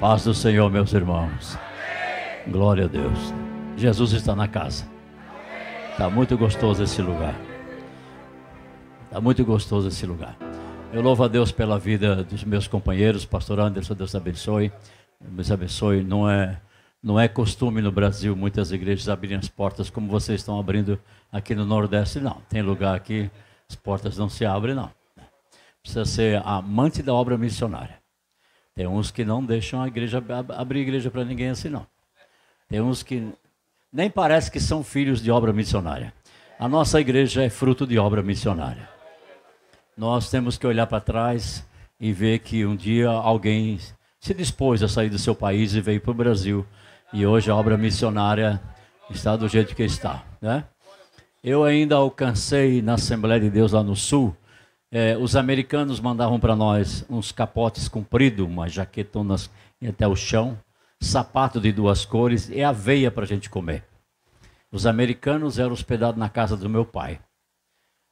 Paz do Senhor, meus irmãos. Glória a Deus. Jesus está na casa. Está muito gostoso esse lugar. Está muito gostoso esse lugar. Eu louvo a Deus pela vida dos meus companheiros. Pastor Anderson, Deus abençoe. Deus abençoe. Não é costume no Brasil muitas igrejas abrirem as portas como vocês estão abrindo aqui no Nordeste, não. Tem lugar aqui, as portas não se abrem, não. Precisa ser amante da obra missionária. Tem uns que não deixam a igreja abrir igreja para ninguém assim, não. Tem uns que nem parece que são filhos de obra missionária. A nossa igreja é fruto de obra missionária. Nós temos que olhar para trás e ver que um dia alguém se dispôs a sair do seu país e veio para o Brasil. E hoje a obra missionária está do jeito que está, né? Eu ainda alcancei na Assembleia de Deus lá no Sul. Os americanos mandavam para nós uns capotes compridos, umas jaquetonas até o chão, sapato de 2 cores e aveia para a gente comer. Os americanos eram hospedados na casa do meu pai.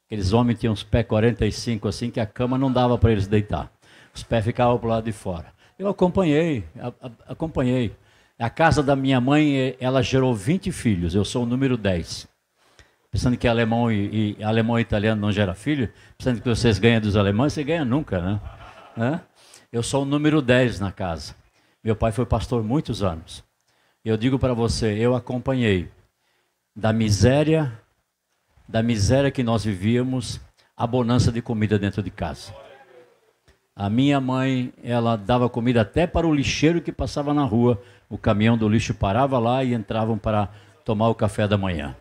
Aqueles homens tinham uns pés 45 assim, que a cama não dava para eles deitar. Os pés ficavam para o lado de fora. Eu acompanhei. A casa da minha mãe, ela gerou 20 filhos, eu sou o número 10. Pensando que alemão e italiano não gera filho, pensando que vocês ganham dos alemães, você ganha nunca, né? Eu sou o número 10 na casa. Meu pai foi pastor muitos anos. Eu digo para você, eu acompanhei da miséria que nós vivíamos, a bonança de comida dentro de casa. A minha mãe, ela dava comida até para o lixeiro que passava na rua. O caminhão do lixo parava lá e entravam para tomar o café da manhã.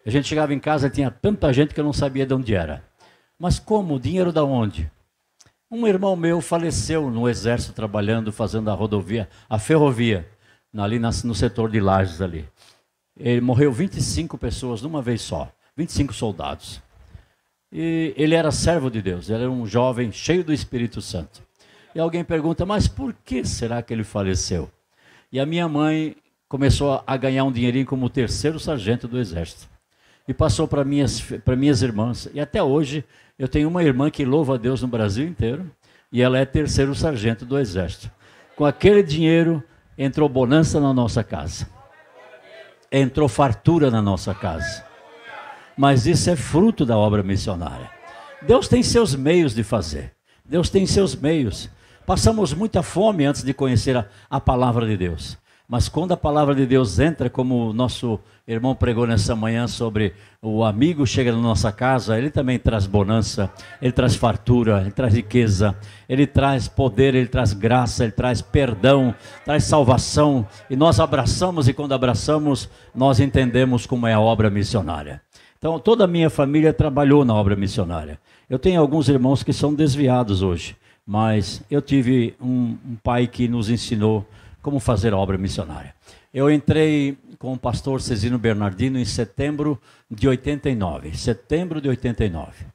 A gente chegava em casa e tinha tanta gente que eu não sabia de onde era. Mas como? O dinheiro da onde? Um irmão meu faleceu no exército trabalhando, fazendo a ferrovia, ali no setor de Lages ali. Ele morreu 25 pessoas de uma vez só, 25 soldados. E ele era servo de Deus, ele era um jovem cheio do Espírito Santo. E alguém pergunta, mas por que será que ele faleceu? E a minha mãe começou a ganhar um dinheirinho como 3º sargento do exército. E passou para minhas irmãs. E até hoje eu tenho uma irmã que louva a Deus no Brasil inteiro. E ela é 3º sargento do exército. Com aquele dinheiro entrou bonança na nossa casa. Entrou fartura na nossa casa. Mas isso é fruto da obra missionária. Deus tem seus meios de fazer. Deus tem seus meios. Passamos muita fome antes de conhecer a palavra de Deus. Mas quando a palavra de Deus entra, como o nosso irmão pregou nessa manhã sobre o amigo chega na nossa casa, ele também traz bonança, ele traz fartura, ele traz riqueza, ele traz poder, ele traz graça, ele traz perdão, traz salvação. E nós abraçamos, e quando abraçamos, nós entendemos como é a obra missionária. Então, toda a minha família trabalhou na obra missionária. Eu tenho alguns irmãos que são desviados hoje, mas eu tive um pai que nos ensinou como fazer a obra missionária. Eu entrei com o pastor Cezino Bernardino em setembro de 89. Setembro de 89.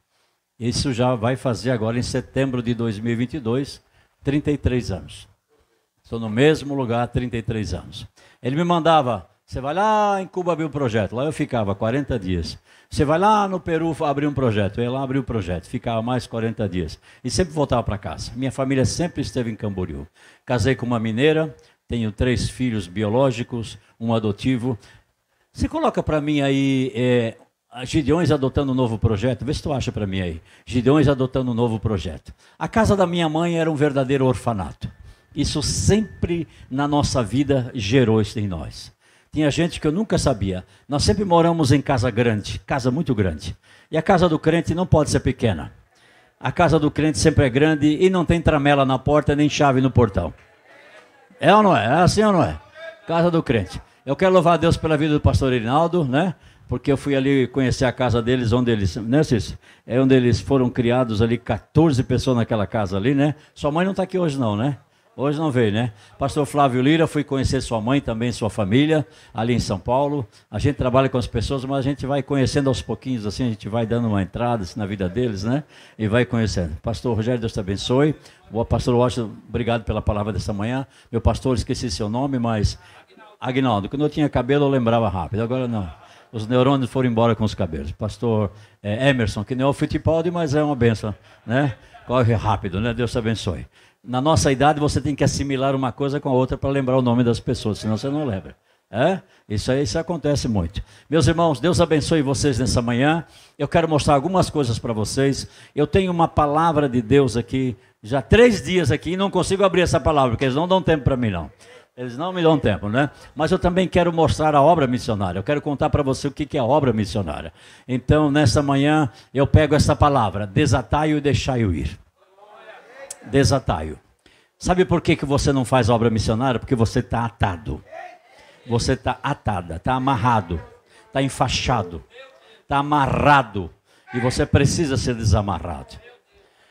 Isso já vai fazer agora em setembro de 2022, 33 anos. Estou no mesmo lugar há 33 anos. Ele me mandava, você vai lá em Cuba abrir um projeto. Lá eu ficava 40 dias. Você vai lá no Peru abrir um projeto. Eu ia lá abrir o projeto. Ficava mais 40 dias. E sempre voltava para casa. Minha família sempre esteve em Camboriú. Casei com uma mineira. Tenho 3 filhos biológicos, um adotivo. Você coloca para mim aí, Gideões adotando um novo projeto. Vê se tu acha para mim aí. Gideões adotando um novo projeto. A casa da minha mãe era um verdadeiro orfanato. Isso sempre na nossa vida gerou isso em nós. Tinha gente que eu nunca sabia. Nós sempre moramos em casa grande, casa muito grande. E a casa do crente não pode ser pequena. A casa do crente sempre é grande e não tem tramela na porta nem chave no portão. É ou não é? É assim ou não é? Casa do crente. Eu quero louvar a Deus pela vida do pastor Irinaldo, né? Porque eu fui ali conhecer a casa deles, onde eles, né, Cícero? É onde eles foram criados ali, 14 pessoas naquela casa ali, né? Sua mãe não está aqui hoje não, né? Hoje não veio, né? Pastor Flávio Lira, fui conhecer sua mãe também, sua família, ali em São Paulo. A gente trabalha com as pessoas, mas a gente vai conhecendo aos pouquinhos, assim, a gente vai dando uma entrada assim, na vida deles, né? E vai conhecendo. Pastor Rogério, Deus te abençoe. O pastor Washington, obrigado pela palavra dessa manhã. Meu pastor, esqueci seu nome, mas... Aguinaldo, quando eu tinha cabelo eu lembrava rápido, agora não. Os neurônios foram embora com os cabelos. Pastor Emerson, que não é o Fittipaldi, mas é uma benção, né? Corre rápido, né? Deus te abençoe. Na nossa idade você tem que assimilar uma coisa com a outra para lembrar o nome das pessoas, senão você não lembra. Isso acontece muito. Meus irmãos, Deus abençoe vocês nessa manhã. Eu quero mostrar algumas coisas para vocês. Eu tenho uma palavra de Deus aqui, já 3 dias aqui, e não consigo abrir essa palavra, porque eles não dão tempo para mim não. Eles não me dão tempo, né? Mas eu também quero mostrar a obra missionária. Eu quero contar para você o que é a obra missionária. Então, nessa manhã, eu pego essa palavra: desatai-o e deixai-o ir. Desatai-o. Sabe por que você não faz obra missionária? Porque você está atado. Você está atada, está amarrado, está enfaixado, está amarrado. E você precisa ser desamarrado.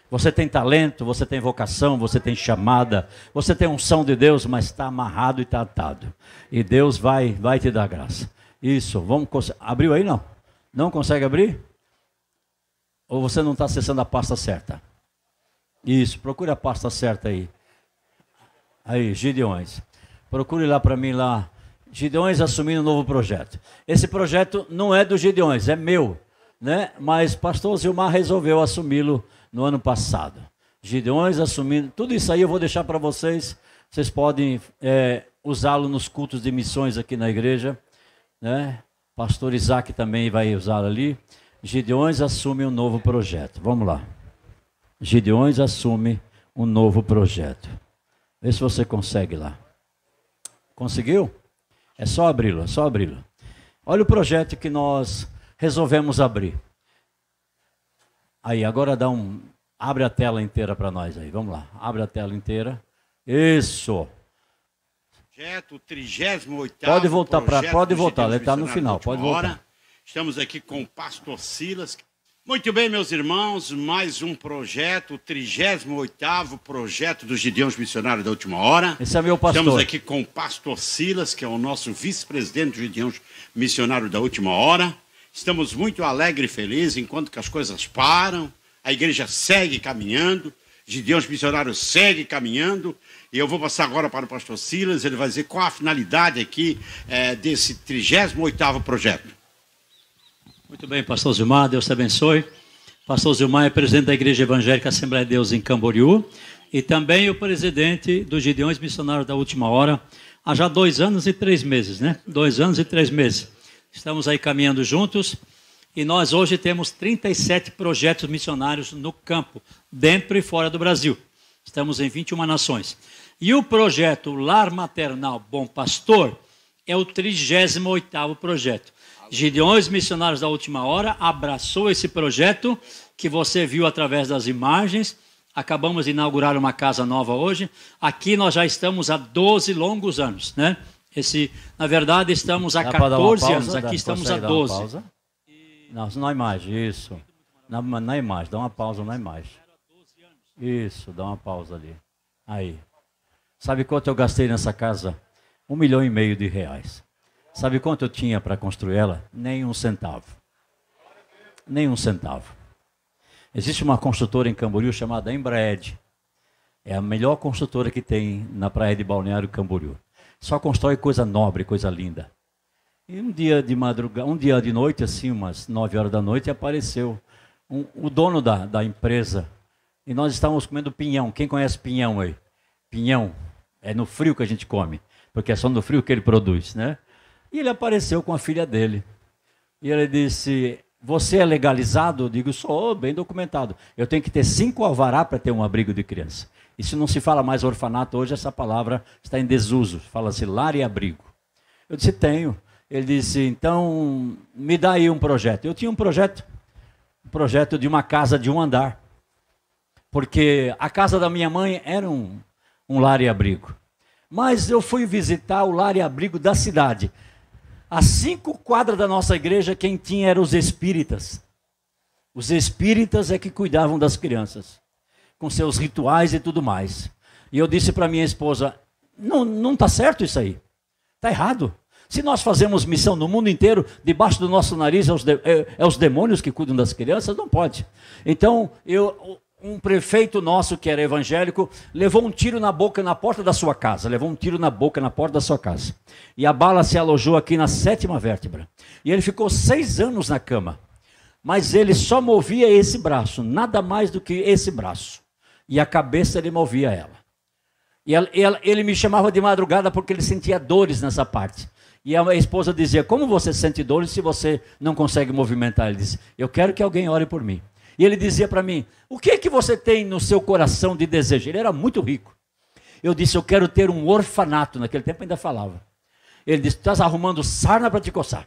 Você tem talento, você tem vocação, você tem chamada, você tem unção de Deus, mas está amarrado e está atado. E Deus vai te dar graça. Isso, abriu aí não? Não consegue abrir? Ou você não está acessando a pasta certa? Isso, procure a pasta certa aí. Aí, Gideões. Procure lá para mim lá. Gideões assumindo um novo projeto. Esse projeto não é do Gideões, é meu, né? Mas pastor Zilmar resolveu assumi-lo no ano passado. Gideões assumindo, tudo isso aí eu vou deixar para vocês. Vocês podem usá-lo nos cultos de missões aqui na igreja, né? Pastor Isaac também vai usá-lo ali. Gideões assume um novo projeto. Vamos lá. Gideões assume um novo projeto. Vê se você consegue lá. Conseguiu? É só abri-lo, é só abri-lo. Olha o projeto que nós resolvemos abrir. Aí, agora abre a tela inteira para nós aí, vamos lá. Abre a tela inteira. Isso. Projeto 38º. Pode voltar, ele está no final, pode voltar. Estamos aqui com o pastor Silas. Muito bem, meus irmãos, mais um projeto, o 38º projeto dos Gideões Missionários da Última Hora. Esse é meu pastor. Estamos aqui com o pastor Silas, que é o nosso vice-presidente dos Gideões Missionários da Última Hora. Estamos muito alegres e felizes enquanto que as coisas param, a igreja segue caminhando, Gideões Missionários segue caminhando. E eu vou passar agora para o pastor Silas, ele vai dizer qual a finalidade aqui desse 38º projeto. Muito bem, pastor Zilmar, Deus te abençoe. Pastor Zilmar é presidente da Igreja Evangélica Assembleia de Deus em Camboriú e também o presidente dos Gideões Missionários da Última Hora há já 2 anos e 3 meses, né? 2 anos e 3 meses. Estamos aí caminhando juntos e nós hoje temos 37 projetos missionários no campo, dentro e fora do Brasil. Estamos em 21 nações. E o projeto Lar Maternal Bom Pastor é o 38º projeto. Gideões Missionários da Última Hora abraçou esse projeto que você viu através das imagens. Acabamos de inaugurar uma casa nova hoje. Aqui nós já estamos há 12 longos anos, né? Na verdade, estamos há 14 anos. Aqui estamos há 12. Não, na imagem, isso. Na imagem, dá uma pausa na imagem. Isso, dá uma pausa ali. Aí. Sabe quanto eu gastei nessa casa? R$1,5 milhão. Sabe quanto eu tinha para construir ela? Nem um centavo. Nem um centavo. Existe uma construtora em Camboriú chamada Embraed. É a melhor construtora que tem na praia de Balneário Camboriú. Só constrói coisa nobre, coisa linda. E um dia de madrugada, um dia de noite, assim, umas 9 horas da noite, apareceu o dono da empresa. E nós estávamos comendo pinhão. Quem conhece pinhão aí? Pinhão. É no frio que a gente come. Porque é só no frio que ele produz, né? E ele apareceu com a filha dele. E ele disse, você é legalizado? Eu digo, sou, bem documentado. Eu tenho que ter 5 alvará para ter um abrigo de criança. E se não se fala mais orfanato hoje, essa palavra está em desuso. Fala-se lar e abrigo. Eu disse, tenho. Ele disse, então, me dá aí um projeto. Eu tinha um projeto de uma casa de 1 andar. Porque a casa da minha mãe era um lar e abrigo. Mas eu fui visitar o lar e abrigo da cidade. A 5 quadras da nossa igreja, quem tinha eram os espíritas. Os espíritas é que cuidavam das crianças, com seus rituais e tudo mais. E eu disse para minha esposa, não está certo isso aí. Está errado. Se nós fazemos missão no mundo inteiro, debaixo do nosso nariz é os demônios que cuidam das crianças, não pode. Então, um prefeito nosso, que era evangélico, levou um tiro na boca na porta da sua casa. Levou um tiro na boca na porta da sua casa. E a bala se alojou aqui na 7ª vértebra. E ele ficou 6 anos na cama. Mas ele só movia esse braço, nada mais do que esse braço. E a cabeça ele movia ela. Ele me chamava de madrugada porque ele sentia dores nessa parte. E a esposa dizia, como você sente dores se você não consegue movimentar? Ele disse, eu quero que alguém ore por mim. E ele dizia para mim, o que é que você tem no seu coração de desejo? Ele era muito rico. Eu disse, eu quero ter um orfanato. Naquele tempo ainda falava. Ele disse, estás arrumando sarna para te coçar.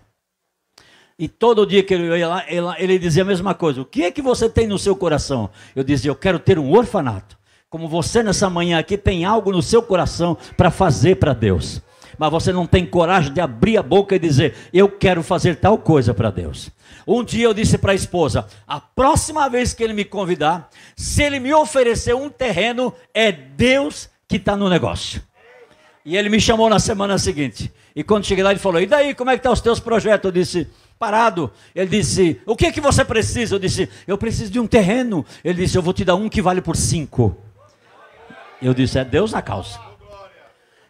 E todo dia que ele ia lá, ele dizia a mesma coisa. O que é que você tem no seu coração? Eu dizia, eu quero ter um orfanato. Como você nessa manhã aqui tem algo no seu coração para fazer para Deus. Mas você não tem coragem de abrir a boca e dizer, eu quero fazer tal coisa para Deus. Um dia eu disse para a esposa, a próxima vez que ele me convidar, se ele me oferecer um terreno, é Deus que está no negócio. E ele me chamou na semana seguinte. E quando cheguei lá, ele falou, e daí, como é que estão os teus projetos? Eu disse, parado. Ele disse, o que é que você precisa? Eu disse, eu preciso de um terreno. Ele disse, eu vou te dar um que vale por 5. Eu disse, é Deus na causa.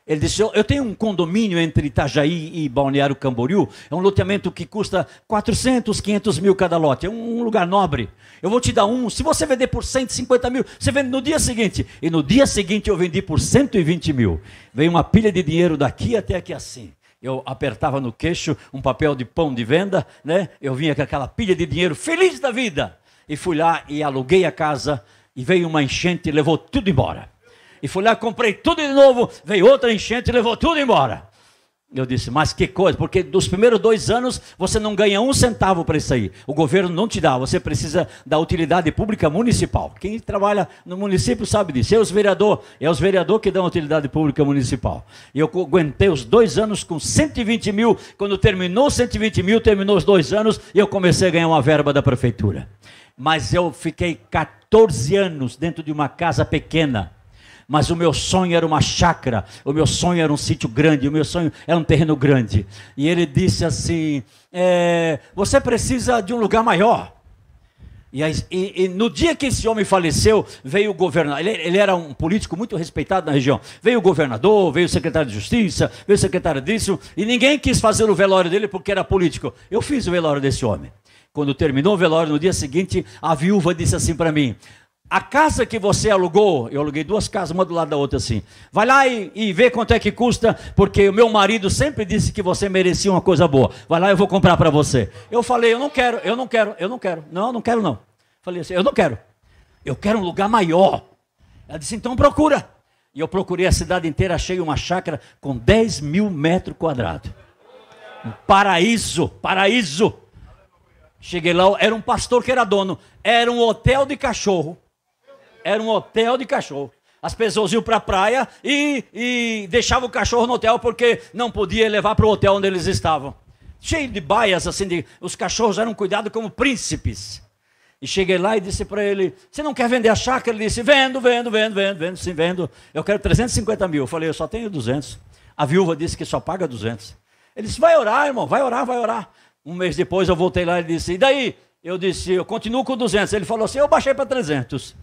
Ele disse, eu tenho um condomínio entre Itajaí e Balneário Camboriú, é um loteamento que custa 400, 500 mil cada lote, é um lugar nobre. Eu vou te dar um, se você vender por 150 mil, você vende no dia seguinte. E no dia seguinte eu vendi por 120 mil. Veio uma pilha de dinheiro daqui até aqui assim. Eu apertava no queixo um papel de pão de venda, né? Eu vinha com aquela pilha de dinheiro, feliz da vida. E fui lá e aluguei a casa, e veio uma enchente e levou tudo embora. E fui lá, comprei tudo de novo, veio outra enchente e levou tudo embora. Eu disse, mas que coisa, porque dos primeiros 2 anos você não ganha 1 centavo para isso aí. O governo não te dá, você precisa da utilidade pública municipal. Quem trabalha no município sabe disso. É os vereadores que dão utilidade pública municipal. E eu aguentei os 2 anos com 120 mil. Quando terminou 120 mil, terminou os 2 anos e eu comecei a ganhar uma verba da prefeitura. Mas eu fiquei 14 anos dentro de uma casa pequena. Mas o meu sonho era uma chácara, o meu sonho era um sítio grande, o meu sonho era um terreno grande. E ele disse assim, você precisa de um lugar maior. E no dia que esse homem faleceu, veio o governador, ele era um político muito respeitado na região. Veio o governador, veio o secretário de justiça, veio o secretário disso, e ninguém quis fazer o velório dele porque era político. Eu fiz o velório desse homem. Quando terminou o velório, no dia seguinte, a viúva disse assim para mim, a casa que você alugou, eu aluguei 2 casas, uma do lado da outra assim, vai lá e vê quanto é que custa, porque o meu marido sempre disse que você merecia uma coisa boa, vai lá, eu vou comprar para você. Eu falei, eu não quero, não quero não. Falei assim, eu quero um lugar maior. Ela disse, então procura. E eu procurei a cidade inteira, achei uma chácara com 10 mil metros quadrados. Um paraíso. Cheguei lá, era um pastor que era dono, era um hotel de cachorro. As pessoas iam para a praia e deixavam o cachorro no hotel porque não podia levar para o hotel onde eles estavam. Cheio de baias, assim, os cachorros eram cuidados como príncipes. E cheguei lá e disse para ele, você não quer vender a chácara? Ele disse, vendo, sim, vendo. Eu quero 350 mil. Eu falei, eu só tenho 200. A viúva disse que só paga 200. Ele disse, vai orar, irmão, vai orar. Um mês depois eu voltei lá e disse, e daí? Eu disse, eu continuo com 200. Ele falou assim, eu baixei para 300.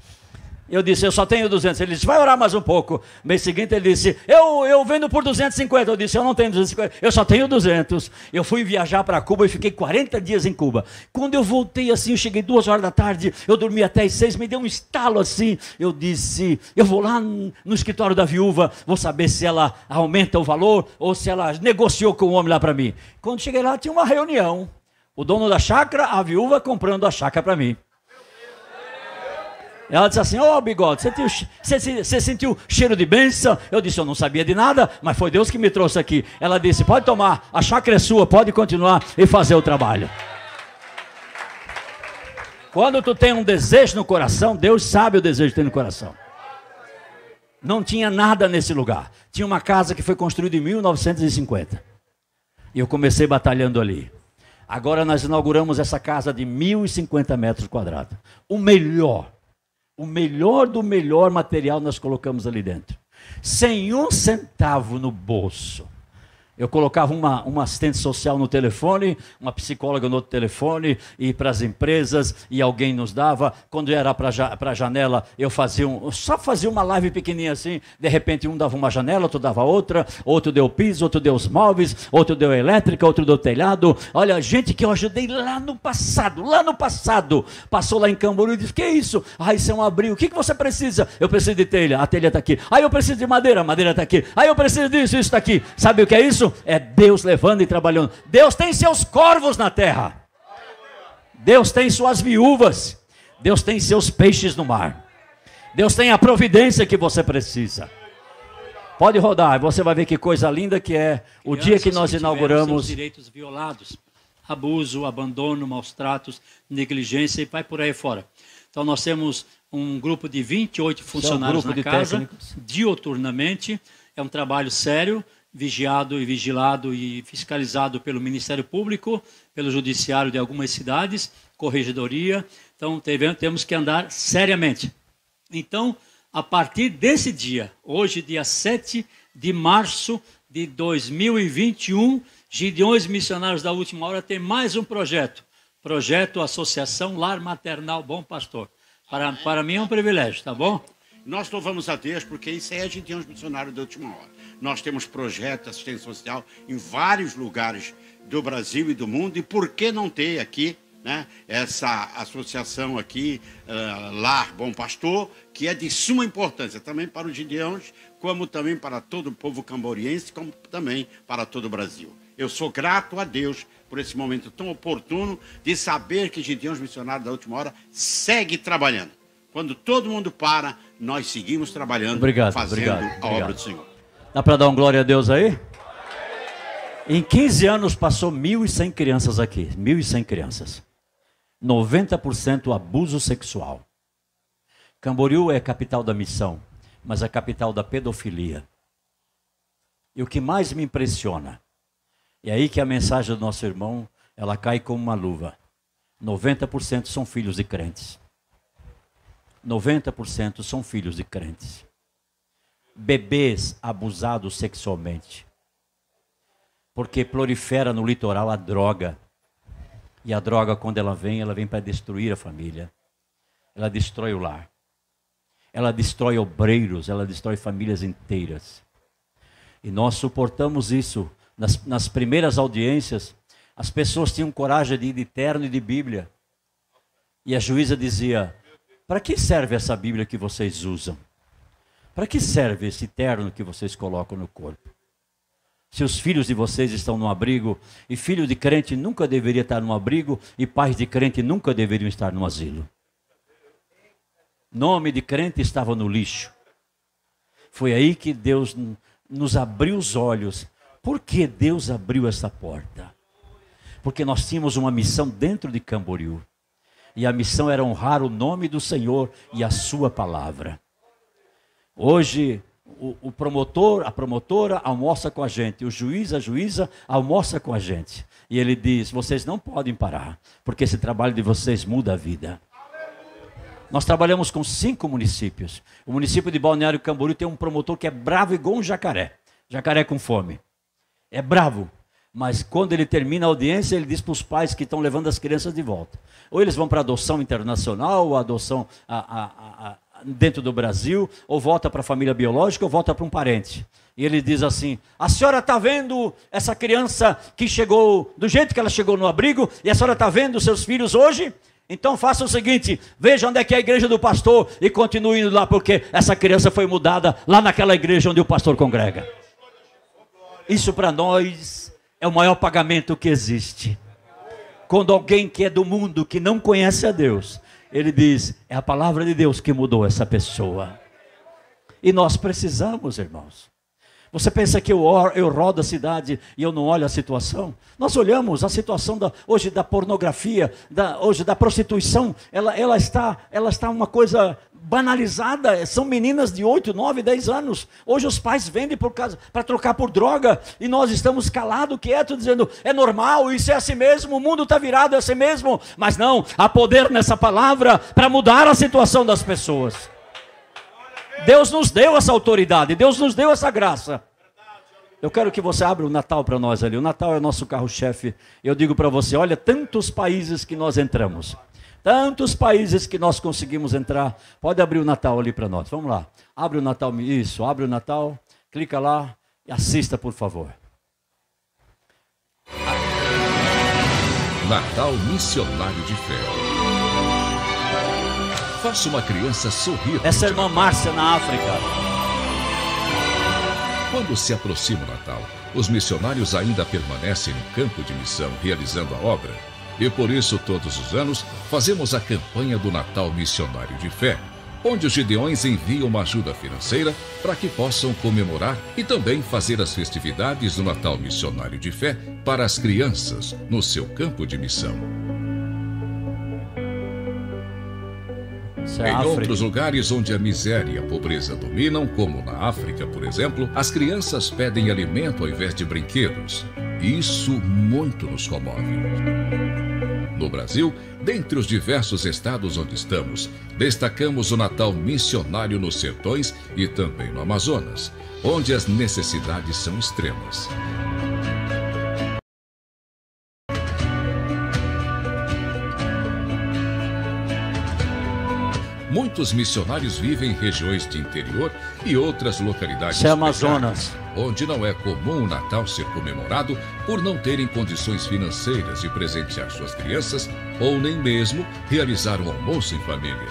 Eu disse, eu só tenho 200. Ele disse, vai orar mais um pouco. Mês seguinte ele disse, eu vendo por 250. Eu disse, eu não tenho 250, eu só tenho 200. Eu fui viajar para Cuba e fiquei 40 dias em Cuba. Quando eu voltei assim, eu cheguei 2 horas da tarde, eu dormi até as 6, me deu um estalo assim. Eu disse, eu vou lá no escritório da viúva, vou saber se ela aumenta o valor ou se ela negociou com o homem lá para mim. Quando cheguei lá, tinha uma reunião. O dono da chácara, a viúva comprando a chácara para mim. Ela disse assim, Bigode, você sentiu cheiro de bênção? Eu disse, eu não sabia de nada, mas foi Deus que me trouxe aqui. Ela disse, pode tomar, a chácara é sua, pode continuar e fazer o trabalho. Quando tu tem um desejo no coração, Deus sabe o desejo que tem no coração. Não tinha nada nesse lugar. Tinha uma casa que foi construída em 1950. E eu comecei batalhando ali. Agora nós inauguramos essa casa de 1.050 metros quadrados. O melhor do melhor material nós colocamos ali dentro. Sem 1 centavo no bolso. Eu colocava uma assistente social no telefone, uma psicóloga no outro telefone, e para as empresas, e alguém nos dava. Quando era para a janela, eu só fazia uma live pequenininha assim, de repente um dava uma janela, outro dava outra, outro deu piso, outro deu os móveis, outro deu elétrica, outro deu telhado. Olha, gente que eu ajudei lá no passado, passou lá em Camboriú e disse, que é isso? Isso é um abrigo, o que você precisa? Eu preciso de telha, a telha está aqui. Eu preciso de madeira, a madeira está aqui. Eu preciso disso, isso está aqui. Sabe o que é isso? É Deus levando e trabalhando. Deus tem seus corvos na terra. Deus tem suas viúvas. Deus tem seus peixes no mar. Deus tem a providência que você precisa. Pode rodar, você vai ver que coisa linda que é o dia que nós inauguramos. Seus direitos violados, abuso, abandono, maus tratos, negligência e vai por aí fora. Então nós temos um grupo de 28 funcionários na casa, diuturnamente. É um trabalho sério, vigiado e vigilado e fiscalizado pelo Ministério Público, pelo Judiciário de algumas cidades, Corregedoria. Então, temos que andar seriamente. Então, a partir desse dia, hoje, dia 7 de março de 2021, Gideões Missionários da Última Hora tem mais um projeto. Projeto Associação Lar Maternal Bom Pastor. Para mim é um privilégio, tá bom? Nós louvamos a Deus porque isso é Gideões Missionários da Última Hora. Nós temos projeto de assistência social em vários lugares do Brasil e do mundo. E por que não ter aqui, né, essa associação aqui, Lar Bom Pastor, que é de suma importância também para os Gideões, como também para todo o povo camboriense, como também para todo o Brasil. Eu sou grato a Deus por esse momento tão oportuno de saber que Gideões Missionários da Última Hora segue trabalhando. Quando todo mundo para, nós seguimos trabalhando, fazendo a obra do Senhor. Dá para dar um glória a Deus aí? Em 15 anos passou 1.100 crianças aqui. 1.100 crianças. 90% abuso sexual. Camboriú é a capital da missão, mas a capital da pedofilia. E o que mais me impressiona, é aí que a mensagem do nosso irmão, ela cai como uma luva. 90% são filhos de crentes. 90% são filhos de crentes. Bebês abusados sexualmente. Porque prolifera no litoral a droga. E a droga, quando ela vem para destruir a família. Ela destrói o lar. Ela destrói obreiros, ela destrói famílias inteiras. E nós suportamos isso. Nas primeiras audiências, as pessoas tinham coragem de ir de terno e de Bíblia. E a juíza dizia, para que serve essa Bíblia que vocês usam? Para que serve esse terno que vocês colocam no corpo? Se os filhos de vocês estão no abrigo, e filho de crente nunca deveria estar no abrigo, e pais de crente nunca deveriam estar no asilo. Nome de crente estava no lixo. Foi aí que Deus nos abriu os olhos. Por que Deus abriu essa porta? Porque nós tínhamos uma missão dentro de Camboriú. E a missão era honrar o nome do Senhor e a sua palavra. Hoje, o promotor, a promotora almoça com a gente. O juiz, a juíza almoça com a gente. E ele diz, vocês não podem parar, porque esse trabalho de vocês muda a vida. Nós trabalhamos com 5 municípios. O município de Balneário Camboriú tem um promotor que é bravo igual um jacaré. Jacaré com fome. É bravo. Mas quando ele termina a audiência, ele diz para os pais que estão levando as crianças de volta. Ou eles vão para adoção internacional, ou adoção dentro do Brasil, ou volta para a família biológica, ou volta para um parente. E ele diz assim, a senhora está vendo essa criança que chegou, do jeito que ela chegou no abrigo, e a senhora está vendo os seus filhos hoje? Então faça o seguinte, veja onde é que é a igreja do pastor e continue indo lá, porque essa criança foi mudada lá naquela igreja onde o pastor congrega. Isso para nós é o maior pagamento que existe. Quando alguém que é do mundo, que não conhece a Deus, ele diz, é a palavra de Deus que mudou essa pessoa. E nós precisamos, irmãos. Você pensa que eu rodo a cidade e eu não olho a situação? Nós olhamos a situação hoje da pornografia, hoje da prostituição. Ela está uma coisa banalizada. São meninas de 8, 9, 10 anos. Hoje os pais vendem para trocar por droga. E nós estamos calados, quietos, dizendo, é normal, isso é assim mesmo, o mundo está virado, é assim mesmo. Mas não, há poder nessa palavra para mudar a situação das pessoas. Deus nos deu essa autoridade, Deus nos deu essa graça. Eu quero que você abra o Natal para nós ali. O Natal é o nosso carro-chefe. Eu digo para você, olha, tantos países que nós entramos. Tantos países que nós conseguimos entrar. Pode abrir o Natal ali para nós. Vamos lá. Abre o Natal. Isso, abre o Natal. Clica lá e assista, por favor. Natal Missionário de Fé. Faça uma criança sorrir. Essa irmã Márcia na África. Quando se aproxima o Natal, os missionários ainda permanecem no campo de missão, realizando a obra. E por isso, todos os anos, fazemos a campanha do Natal Missionário de Fé, onde os Gideões enviam uma ajuda financeira para que possam comemorar e também fazer as festividades do Natal Missionário de Fé para as crianças no seu campo de missão. Em outros lugares onde a miséria e a pobreza dominam, como na África, por exemplo, as crianças pedem alimento ao invés de brinquedos. Isso muito nos comove. No Brasil, dentre os diversos estados onde estamos, destacamos o Natal Missionário nos Sertões e também no Amazonas, onde as necessidades são extremas. Muitos missionários vivem em regiões de interior e outras localidades Amazonas, onde não é comum o Natal ser comemorado por não terem condições financeiras de presentear suas crianças ou nem mesmo realizar um almoço em família.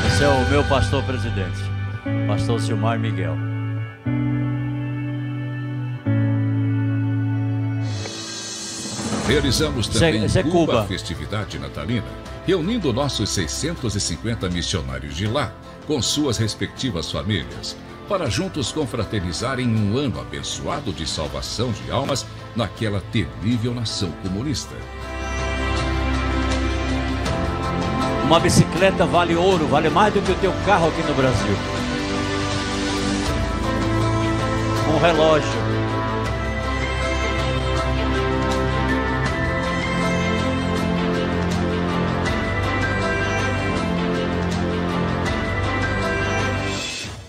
Esse é o meu pastor presidente, pastor Silmar Miguel. Realizamos também Cuba, a festividade natalina, reunindo nossos 650 missionários de lá, com suas respectivas famílias, para juntos confraternizarem um ano abençoado de salvação de almas naquela terrível nação comunista. Uma bicicleta vale ouro, vale mais do que o teu carro aqui no Brasil. Um relógio.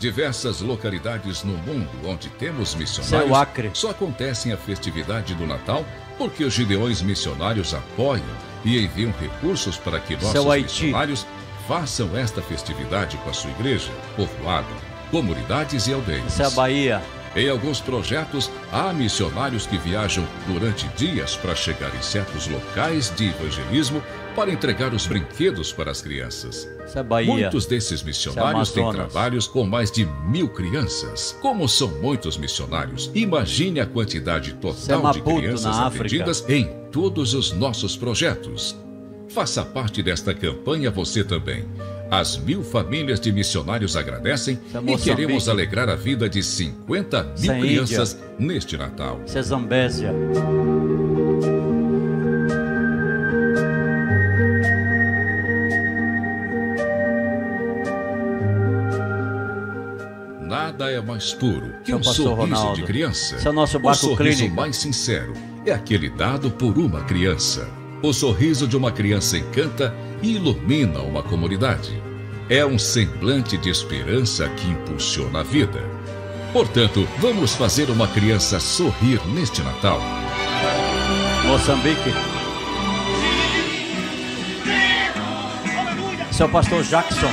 Diversas localidades no mundo onde temos missionários só acontecem a festividade do Natal porque os Gideões missionários apoiam e enviam recursos para que nossos missionários façam esta festividade com a sua igreja, povoado, comunidades e aldeias. Isso é a Bahia. Em alguns projetos, há missionários que viajam durante dias para chegar em certos locais de evangelismo para entregar os brinquedos para as crianças. Isso é Bahia. Muitos desses missionários têm trabalhos com mais de 1000 crianças. Como são muitos missionários, imagine a quantidade total de crianças atendidas em todos os nossos projetos. Faça parte desta campanha você também. As 1000 famílias de missionários agradecem e queremos alegrar a vida de 50.000 crianças neste Natal. Isso é Zambésia. Nada é mais puro que um sorriso de criança. Esse é o nosso barco clínico. O sorriso clínico mais sincero é aquele dado por uma criança. O sorriso de uma criança encanta e ilumina uma comunidade. É um semblante de esperança que impulsiona a vida. Portanto, vamos fazer uma criança sorrir neste Natal. Moçambique. Esse é o pastor Jackson.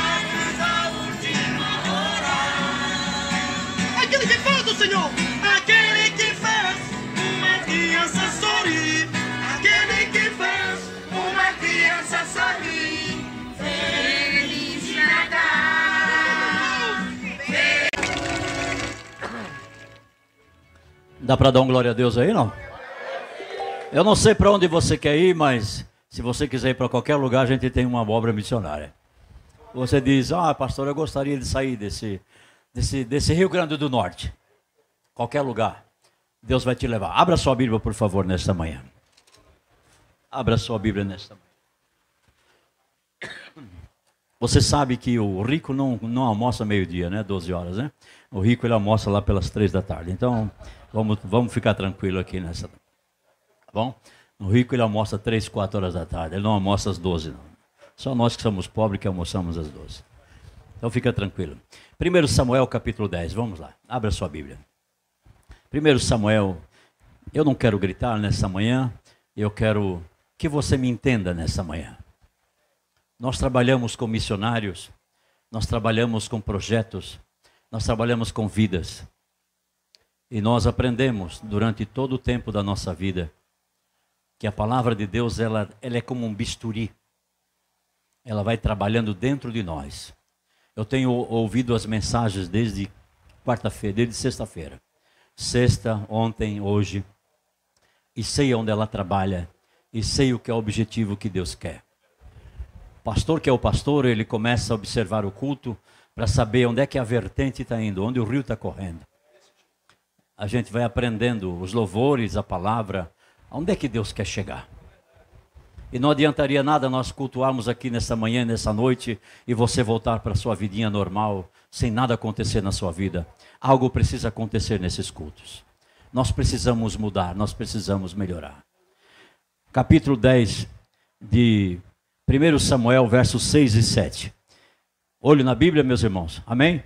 Aquele que faz do Senhor, aquele que faz uma criança sorrir, aquele que faz uma criança sorrir. Feliz Natal. Dá para dar um glória a Deus aí, não? Eu não sei para onde você quer ir, mas se você quiser ir para qualquer lugar, a gente tem uma obra missionária. Você diz, pastor, eu gostaria de sair desse Rio Grande do Norte. Qualquer lugar. Deus vai te levar. Abra sua Bíblia, por favor, nesta manhã. Abra sua Bíblia nesta manhã. Você sabe que o rico não almoça meio-dia, né? 12 horas, né? O rico, ele almoça lá pelas 3 da tarde. Então, vamos ficar tranquilo aqui nessa. Tá bom? O rico, ele almoça 3, 4 horas da tarde. Ele não almoça às 12, não. Só nós que somos pobres que almoçamos às 12. Então fica tranquilo. 1 Samuel capítulo 10, vamos lá, abra sua Bíblia. 1 Samuel, eu não quero gritar nessa manhã, eu quero que você me entenda nessa manhã. Nós trabalhamos com missionários, nós trabalhamos com projetos, nós trabalhamos com vidas. E nós aprendemos durante todo o tempo da nossa vida que a palavra de Deus ela é como um bisturi. Ela vai trabalhando dentro de nós. Eu tenho ouvido as mensagens desde quarta-feira, desde sexta-feira. Sexta, ontem, hoje. E sei onde ela trabalha. E sei o que é o objetivo que Deus quer. O pastor que é o pastor, ele começa a observar o culto para saber onde é que a vertente está indo, onde o rio está correndo. A gente vai aprendendo os louvores, a palavra, onde é que Deus quer chegar. E não adiantaria nada nós cultuarmos aqui nessa manhã, nessa noite, e você voltar para a sua vidinha normal, sem nada acontecer na sua vida. Algo precisa acontecer nesses cultos. Nós precisamos mudar, nós precisamos melhorar. Capítulo 10 de 1 Samuel, versos 6 e 7. Olho na Bíblia, meus irmãos. Amém?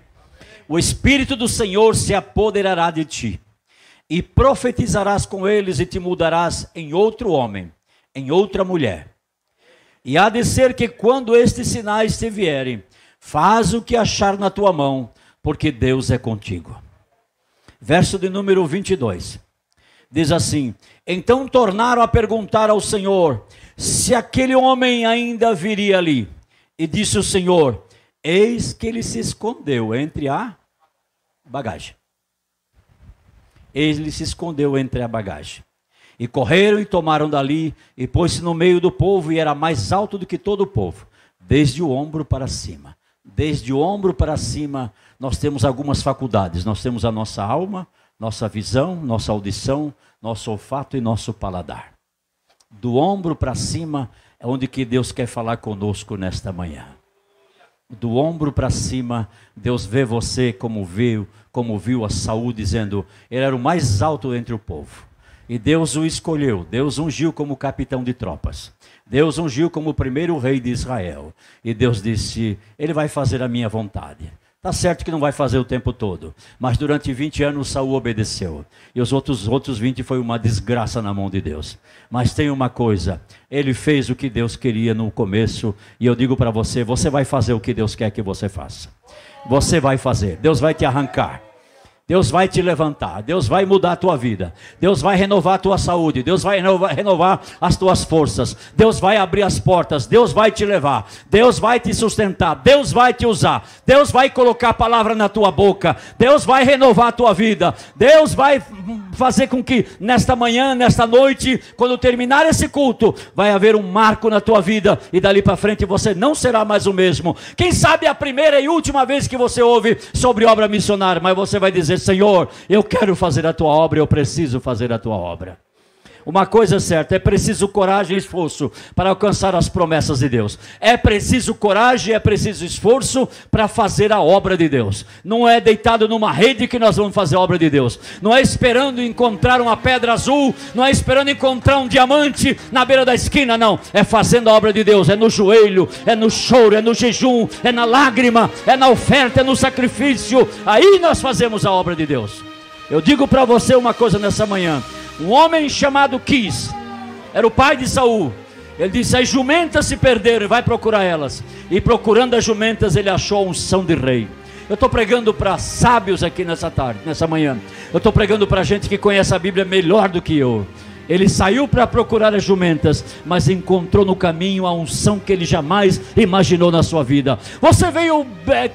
O Espírito do Senhor se apoderará de ti, e profetizarás com eles, e te mudarás em outro homem, em outra mulher. E há de ser que quando estes sinais te vierem, faz o que achar na tua mão, porque Deus é contigo. Verso de número 22. Diz assim: então tornaram a perguntar ao Senhor se aquele homem ainda viria ali. E disse o Senhor: eis que ele se escondeu entre a bagagem. Ele se escondeu entre a bagagem. E correram e tomaram dali, e pôs-se no meio do povo, e era mais alto do que todo o povo, desde o ombro para cima. Desde o ombro para cima, nós temos algumas faculdades. Nós temos a nossa alma, nossa visão, nossa audição, nosso olfato e nosso paladar. Do ombro para cima é onde que Deus quer falar conosco nesta manhã. Do ombro para cima, Deus vê você como viu a Saul, dizendo, ele era o mais alto entre o povo. E Deus o escolheu, Deus ungiu como capitão de tropas. Deus ungiu como o primeiro rei de Israel. E Deus disse, ele vai fazer a minha vontade. Está certo que não vai fazer o tempo todo, mas durante 20 anos Saul obedeceu. E os outros 20 foi uma desgraça na mão de Deus. Mas tem uma coisa, ele fez o que Deus queria no começo. E eu digo para você, você vai fazer o que Deus quer que você faça. Você vai fazer, Deus vai te arrancar. Deus vai te levantar, Deus vai mudar a tua vida, Deus vai renovar a tua saúde, Deus vai renovar as tuas forças, Deus vai abrir as portas, Deus vai te levar, Deus vai te sustentar, Deus vai te usar, Deus vai colocar a palavra na tua boca, Deus vai renovar a tua vida, Deus vai fazer com que nesta manhã, nesta noite, quando terminar esse culto, vai haver um marco na tua vida e dali para frente você não será mais o mesmo. Quem sabe a primeira e última vez que você ouve sobre obra missionária, mas você vai dizer, Senhor, eu quero fazer a tua obra, eu preciso fazer a tua obra. Uma coisa é certa, é preciso coragem e esforço para alcançar as promessas de Deus. É preciso coragem, é preciso esforço para fazer a obra de Deus. Não é deitado numa rede que nós vamos fazer a obra de Deus. Não é esperando encontrar uma pedra azul, não é esperando encontrar um diamante na beira da esquina, não. É fazendo a obra de Deus, é no joelho, é no choro, é no jejum, é na lágrima, é na oferta, é no sacrifício. Aí nós fazemos a obra de Deus. Eu digo para você uma coisa nessa manhã. Um homem chamado Quis, era o pai de Saul. Ele disse, as jumentas se perderam, vai procurar elas. E procurando as jumentas, ele achou a unção de rei. Eu estou pregando para sábios aqui nessa manhã. Eu estou pregando para gente que conhece a Bíblia melhor do que eu. Ele saiu para procurar as jumentas, mas encontrou no caminho a unção que ele jamais imaginou na sua vida. Você veio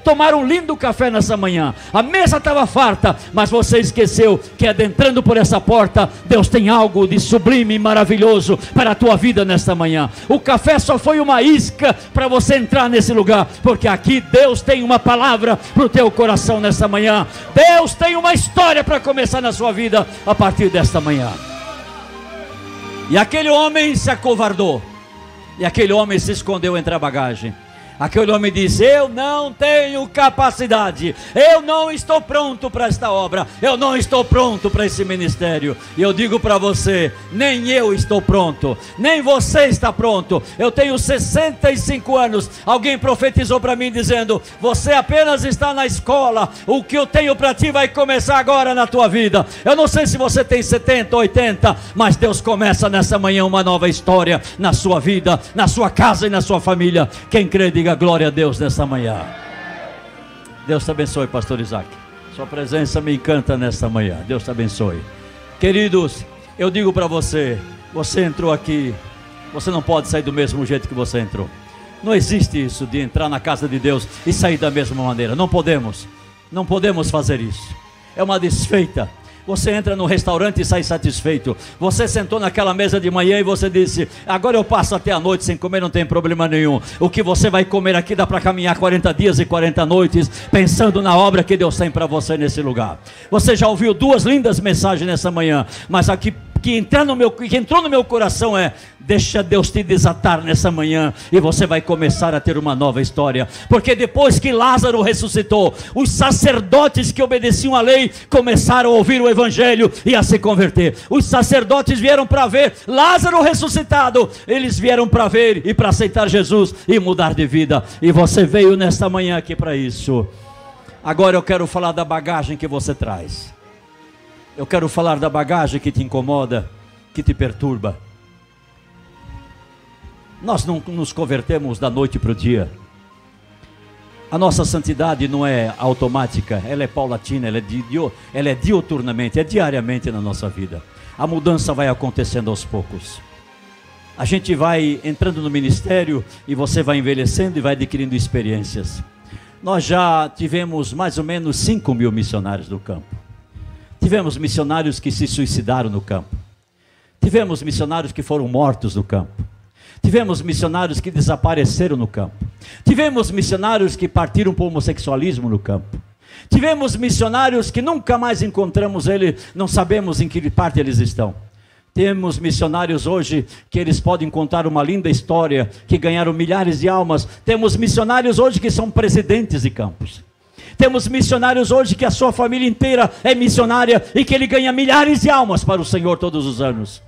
tomar um lindo café nessa manhã, a mesa estava farta, mas você esqueceu que adentrando por essa porta, Deus tem algo de sublime e maravilhoso para a tua vida nesta manhã. O café só foi uma isca para você entrar nesse lugar, porque aqui Deus tem uma palavra para o teu coração nesta manhã. Deus tem uma história para começar na sua vida a partir desta manhã. E aquele homem se acovardou. E aquele homem se escondeu entre a bagagem. Aquele homem diz: eu não tenho capacidade, eu não estou pronto para esta obra, eu não estou pronto para esse ministério. E eu digo para você: nem eu estou pronto, nem você está pronto. Eu tenho 65 anos, alguém profetizou para mim dizendo: você apenas está na escola, o que eu tenho para ti vai começar agora na tua vida. Eu não sei se você tem 70, 80, mas Deus começa nessa manhã uma nova história na sua vida, na sua casa e na sua família. Quem crê, diga glória a Deus nessa manhã. Deus te abençoe, pastor Isaac. Sua presença me encanta nesta manhã. Deus te abençoe. Queridos, eu digo para você: você entrou aqui, você não pode sair do mesmo jeito que você entrou. Não existe isso de entrar na casa de Deus e sair da mesma maneira. Não podemos fazer isso. É uma desfeita. Você entra no restaurante e sai satisfeito. Você sentou naquela mesa de manhã e você disse: agora eu passo até a noite sem comer, não tem problema nenhum. O que você vai comer aqui dá para caminhar 40 dias e 40 noites pensando na obra que Deus tem para você nesse lugar. Você já ouviu 2 lindas mensagens nessa manhã, mas aqui que entrou no meu coração é: deixa Deus te desatar nessa manhã e você vai começar a ter uma nova história. Porque depois que Lázaro ressuscitou, os sacerdotes que obedeciam à lei começaram a ouvir o evangelho e a se converter. Os sacerdotes vieram para ver Lázaro ressuscitado, eles vieram para ver e para aceitar Jesus e mudar de vida. E você veio nesta manhã aqui para isso. Agora eu quero falar da bagagem que você traz. Eu quero falar da bagagem que te incomoda, que te perturba. Nós não nos convertemos da noite para o dia. A nossa santidade não é automática, ela é paulatina, ela é diuturnamente, é diariamente na nossa vida. A mudança vai acontecendo aos poucos. A gente vai entrando no ministério e você vai envelhecendo e vai adquirindo experiências. Nós já tivemos mais ou menos 5.000 missionários no campo. Tivemos missionários que se suicidaram no campo. Tivemos missionários que foram mortos no campo. Tivemos missionários que desapareceram no campo. Tivemos missionários que partiram para o homossexualismo no campo. Tivemos missionários que nunca mais encontramos ele, não sabemos em que parte eles estão. Temos missionários hoje que eles podem contar uma linda história, que ganharam milhares de almas. Temos missionários hoje que são presidentes de campos. Temos missionários hoje que a sua família inteira é missionária e que ele ganha milhares de almas para o Senhor todos os anos.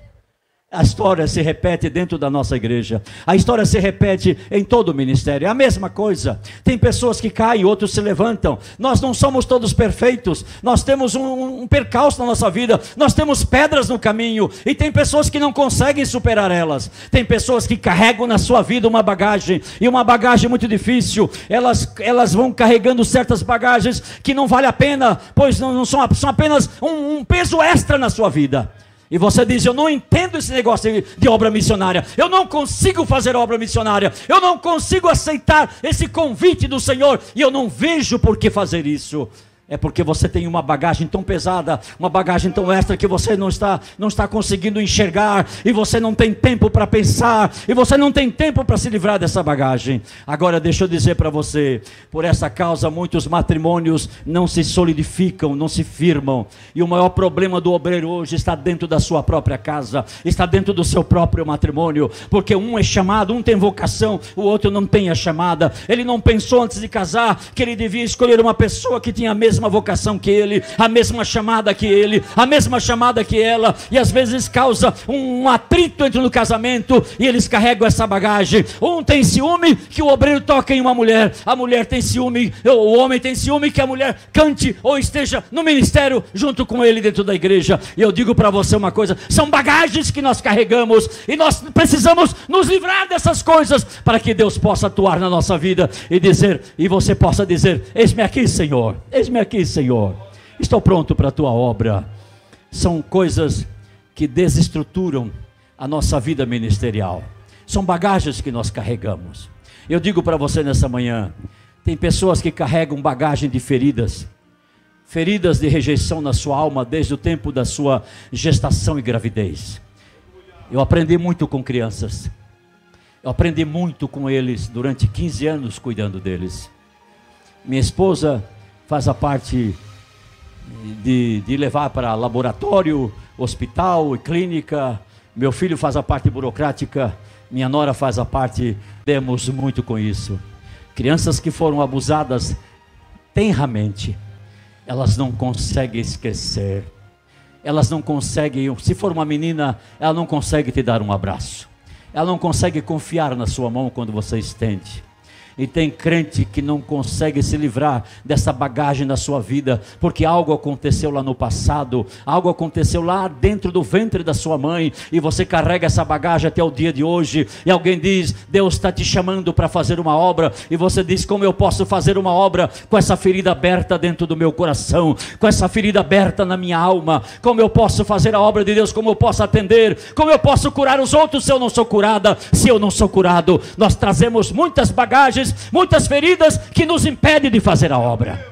A história se repete dentro da nossa igreja. A história se repete em todo o ministério. É a mesma coisa. Tem pessoas que caem, outros se levantam. Nós não somos todos perfeitos. Nós temos um percalço na nossa vida. Nós temos pedras no caminho. E tem pessoas que não conseguem superar elas. Tem pessoas que carregam na sua vida uma bagagem. E uma bagagem muito difícil. Elas vão carregando certas bagagens que não vale a pena, pois não são apenas um peso extra na sua vida. E você diz: eu não entendo esse negócio de obra missionária, eu não consigo fazer obra missionária, eu não consigo aceitar esse convite do Senhor, e eu não vejo por que fazer isso. É porque você tem uma bagagem tão pesada, uma bagagem tão extra que você não está conseguindo enxergar, e você não tem tempo para pensar, e você não tem tempo para se livrar dessa bagagem. Agora deixa eu dizer para você, por essa causa muitos matrimônios não se solidificam, não se firmam, e o maior problema do obreiro hoje está dentro da sua própria casa, está dentro do seu próprio matrimônio, porque um é chamado, um tem vocação, o outro não tem a chamada. Ele não pensou antes de casar que ele devia escolher uma pessoa que tinha a mesma vocação que ele, a mesma chamada que ele, a mesma chamada que ela, e às vezes causa um atrito entre no casamento, e eles carregam essa bagagem. Um tem ciúme que o obreiro toque em uma mulher, a mulher tem ciúme, o homem tem ciúme que a mulher cante ou esteja no ministério junto com ele dentro da igreja. E eu digo para você uma coisa: são bagagens que nós carregamos, e nós precisamos nos livrar dessas coisas para que Deus possa atuar na nossa vida e você possa dizer: eis-me aqui, Senhor, eis-me aqui, Senhor, estou pronto para a tua obra. São coisas que desestruturam a nossa vida ministerial, são bagagens que nós carregamos. Eu digo para você nessa manhã: tem pessoas que carregam bagagem de feridas de rejeição na sua alma desde o tempo da sua gestação e gravidez. Eu aprendi muito com crianças, eu aprendi muito com eles durante 15 anos cuidando deles. Minha esposa faz a parte de levar para laboratório, hospital e clínica. Meu filho faz a parte burocrática. Minha nora faz a parte. Temos muito com isso. Crianças que foram abusadas tenramente, elas não conseguem esquecer. Elas não conseguem, se for uma menina, ela não consegue te dar um abraço. Ela não consegue confiar na sua mão quando você estende. E tem crente que não consegue se livrar dessa bagagem na sua vida, porque algo aconteceu lá no passado, algo aconteceu lá dentro do ventre da sua mãe, e você carrega essa bagagem até o dia de hoje, e alguém diz, Deus está te chamando para fazer uma obra, e você diz, como eu posso fazer uma obra com essa ferida aberta dentro do meu coração, com essa ferida aberta na minha alma? Como eu posso fazer a obra de Deus? Como eu posso atender? Como eu posso curar os outros se eu não sou curada? Se eu não sou curado? Nós trazemos muitas bagagens, muitas feridas que nos impedem de fazer a obra.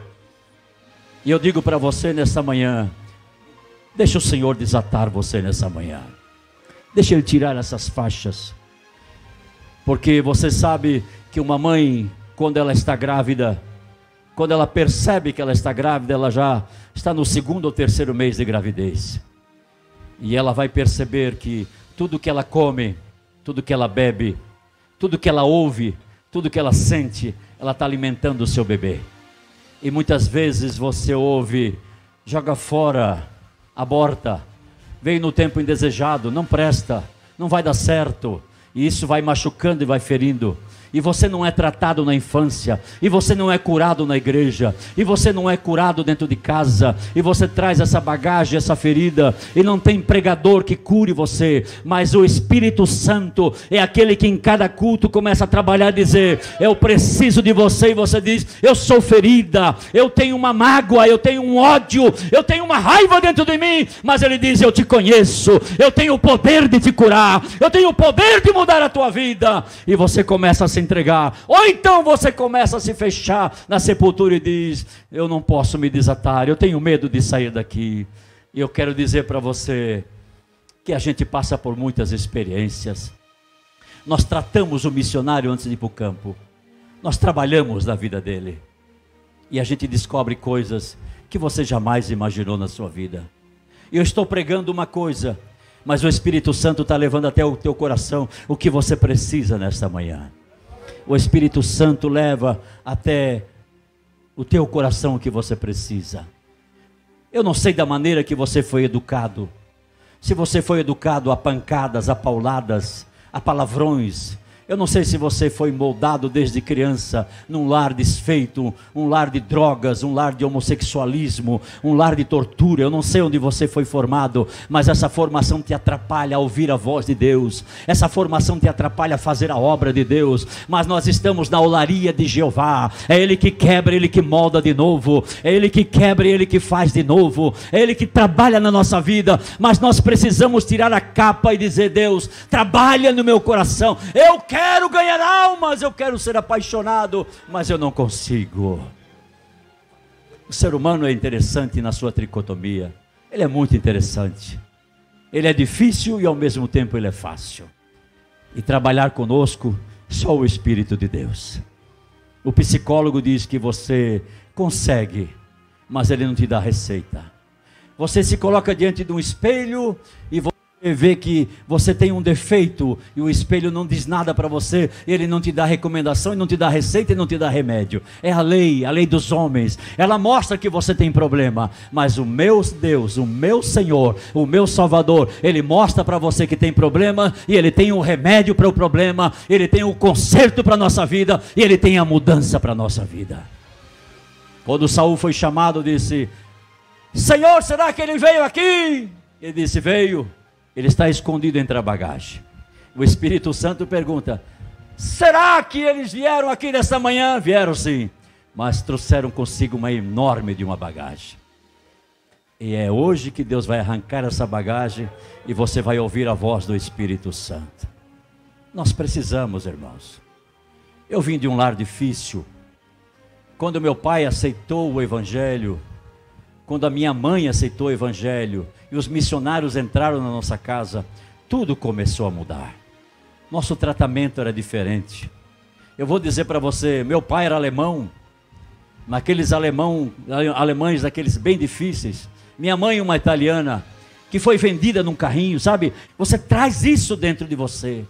E eu digo para você nessa manhã, deixa o Senhor desatar você nessa manhã, deixa Ele tirar essas faixas, porque você sabe que uma mãe, quando ela está grávida, quando ela percebe que ela está grávida, ela já está no 2º ou 3º mês de gravidez, e ela vai perceber que tudo que ela come, tudo que ela bebe, tudo que ela ouve, tudo que ela sente, ela está alimentando o seu bebê. E muitas vezes você ouve, joga fora, aborta, veio no tempo indesejado, não presta, não vai dar certo. E isso vai machucando e vai ferindo. E você não é tratado na infância, e você não é curado na igreja, e você não é curado dentro de casa, e você traz essa bagagem, essa ferida, e não tem pregador que cure você, mas o Espírito Santo é aquele que em cada culto começa a trabalhar e dizer, eu preciso de você, e você diz, eu sou ferida, eu tenho uma mágoa, eu tenho um ódio, eu tenho uma raiva dentro de mim, mas ele diz, eu te conheço, eu tenho o poder de te curar, eu tenho o poder de mudar a tua vida, e você começa a se entregar, ou então você começa a se fechar na sepultura e diz, eu não posso me desatar, eu tenho medo de sair daqui. E eu quero dizer para você, que a gente passa por muitas experiências, nós tratamos o missionário antes de ir para o campo, nós trabalhamos na vida dele, e a gente descobre coisas que você jamais imaginou na sua vida. E eu estou pregando uma coisa, mas o Espírito Santo está levando até o teu coração o que você precisa nesta manhã. O Espírito Santo leva até o teu coração o que você precisa. Eu não sei da maneira que você foi educado. Se você foi educado a pancadas, a pauladas, a palavrões. Eu não sei se você foi moldado desde criança num lar desfeito, um lar de drogas, um lar de homossexualismo, um lar de tortura. Eu não sei onde você foi formado, mas essa formação te atrapalha a ouvir a voz de Deus. Essa formação te atrapalha a fazer a obra de Deus. Mas nós estamos na olaria de Jeová. É Ele que quebra, Ele que molda de novo. É Ele que quebra, Ele que faz de novo. É Ele que trabalha na nossa vida. Mas nós precisamos tirar a capa e dizer, Deus, trabalha no meu coração. Eu quero ganhar almas, eu quero ser apaixonado, mas eu não consigo. O ser humano é interessante na sua tricotomia. Ele é muito interessante. Ele é difícil e ao mesmo tempo ele é fácil. E trabalhar conosco, só o Espírito de Deus. O psicólogo diz que você consegue, mas ele não te dá receita. Você se coloca diante de um espelho e você vê que você tem um defeito e o espelho não diz nada para você, ele não te dá recomendação, e não te dá receita e não te dá remédio. É a lei dos homens, ela mostra que você tem problema, mas o meu Deus, o meu Senhor, o meu Salvador, ele mostra para você que tem problema, e ele tem um remédio para o problema, ele tem um conserto para a nossa vida, e ele tem a mudança para a nossa vida. Quando Saul foi chamado, disse, Senhor, será que ele veio aqui? Ele disse, veio. Ele está escondido entre a bagagem. O Espírito Santo pergunta, será que eles vieram aqui nessa manhã? Vieram sim, mas trouxeram consigo uma enorme de uma bagagem. E é hoje que Deus vai arrancar essa bagagem e você vai ouvir a voz do Espírito Santo. Nós precisamos, irmãos. Eu vim de um lar difícil. Quando meu pai aceitou o Evangelho, quando a minha mãe aceitou o Evangelho e os missionários entraram na nossa casa, tudo começou a mudar. Nosso tratamento era diferente. Eu vou dizer para você, meu pai era alemão, naqueles alemães daqueles bem difíceis. Minha mãe, uma italiana, que foi vendida num carrinho, sabe? Você traz isso dentro de você.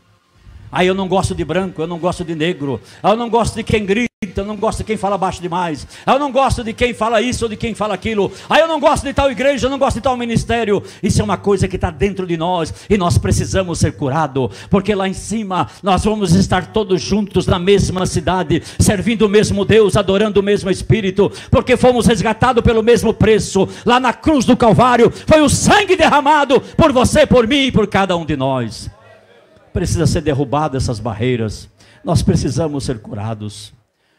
Eu não gosto de branco, eu não gosto de negro, eu não gosto de quem grita, grita, eu não gosto de quem fala baixo demais, eu não gosto de quem fala isso ou de quem fala aquilo, eu não gosto de tal igreja, eu não gosto de tal ministério. Isso é uma coisa que está dentro de nós e nós precisamos ser curados, porque lá em cima nós vamos estar todos juntos na mesma cidade, servindo o mesmo Deus, adorando o mesmo Espírito, porque fomos resgatados pelo mesmo preço. Lá na cruz do Calvário foi o sangue derramado por você, por mim e por cada um de nós. Precisa ser derrubado essas barreiras, nós precisamos ser curados.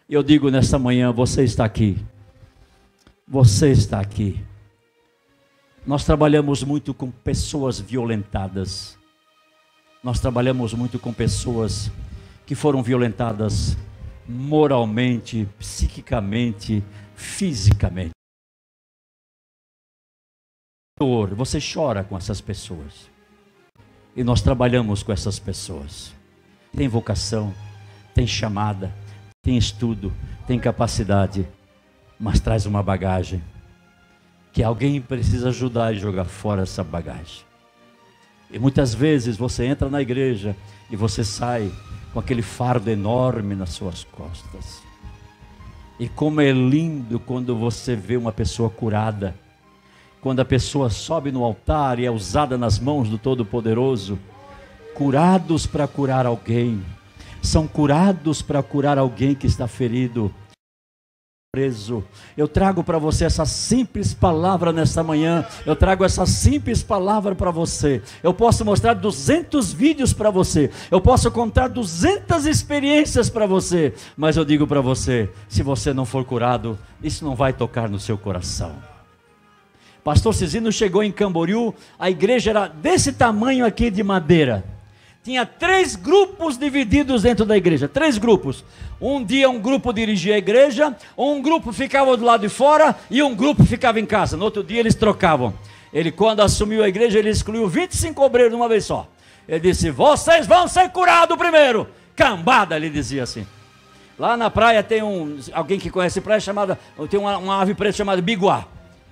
E eu digo nesta manhã, você está aqui, você está aqui. Nós trabalhamos muito com pessoas violentadas, nós trabalhamos muito com pessoas que foram violentadas moralmente, psiquicamente, fisicamente. Você chora com essas pessoas, e nós trabalhamos com essas pessoas. Tem vocação, tem chamada, tem estudo, tem capacidade, mas traz uma bagagem, que alguém precisa ajudar e jogar fora essa bagagem. E muitas vezes você entra na igreja e você sai com aquele fardo enorme nas suas costas. E como é lindo quando você vê uma pessoa curada, quando a pessoa sobe no altar e é usada nas mãos do Todo-Poderoso. Curados para curar alguém, são curados para curar alguém que está ferido, preso. Eu trago para você essa simples palavra nesta manhã, eu trago essa simples palavra para você. Eu posso mostrar 200 vídeos para você, eu posso contar 200 experiências para você, mas eu digo para você, se você não for curado, isso não vai tocar no seu coração. Pastor Cisino chegou em Camboriú, a igreja era desse tamanho aqui de madeira. Tinha 3 grupos divididos dentro da igreja, 3 grupos. Um dia um grupo dirigia a igreja, um grupo ficava do lado de fora e um grupo ficava em casa. No outro dia eles trocavam. Ele, quando assumiu a igreja, ele excluiu 25 obreiros de uma vez só. Ele disse, vocês vão ser curados primeiro. Cambada, ele dizia assim. Lá na praia tem alguém que conhece praia chamada, tem uma ave preta chamada biguá.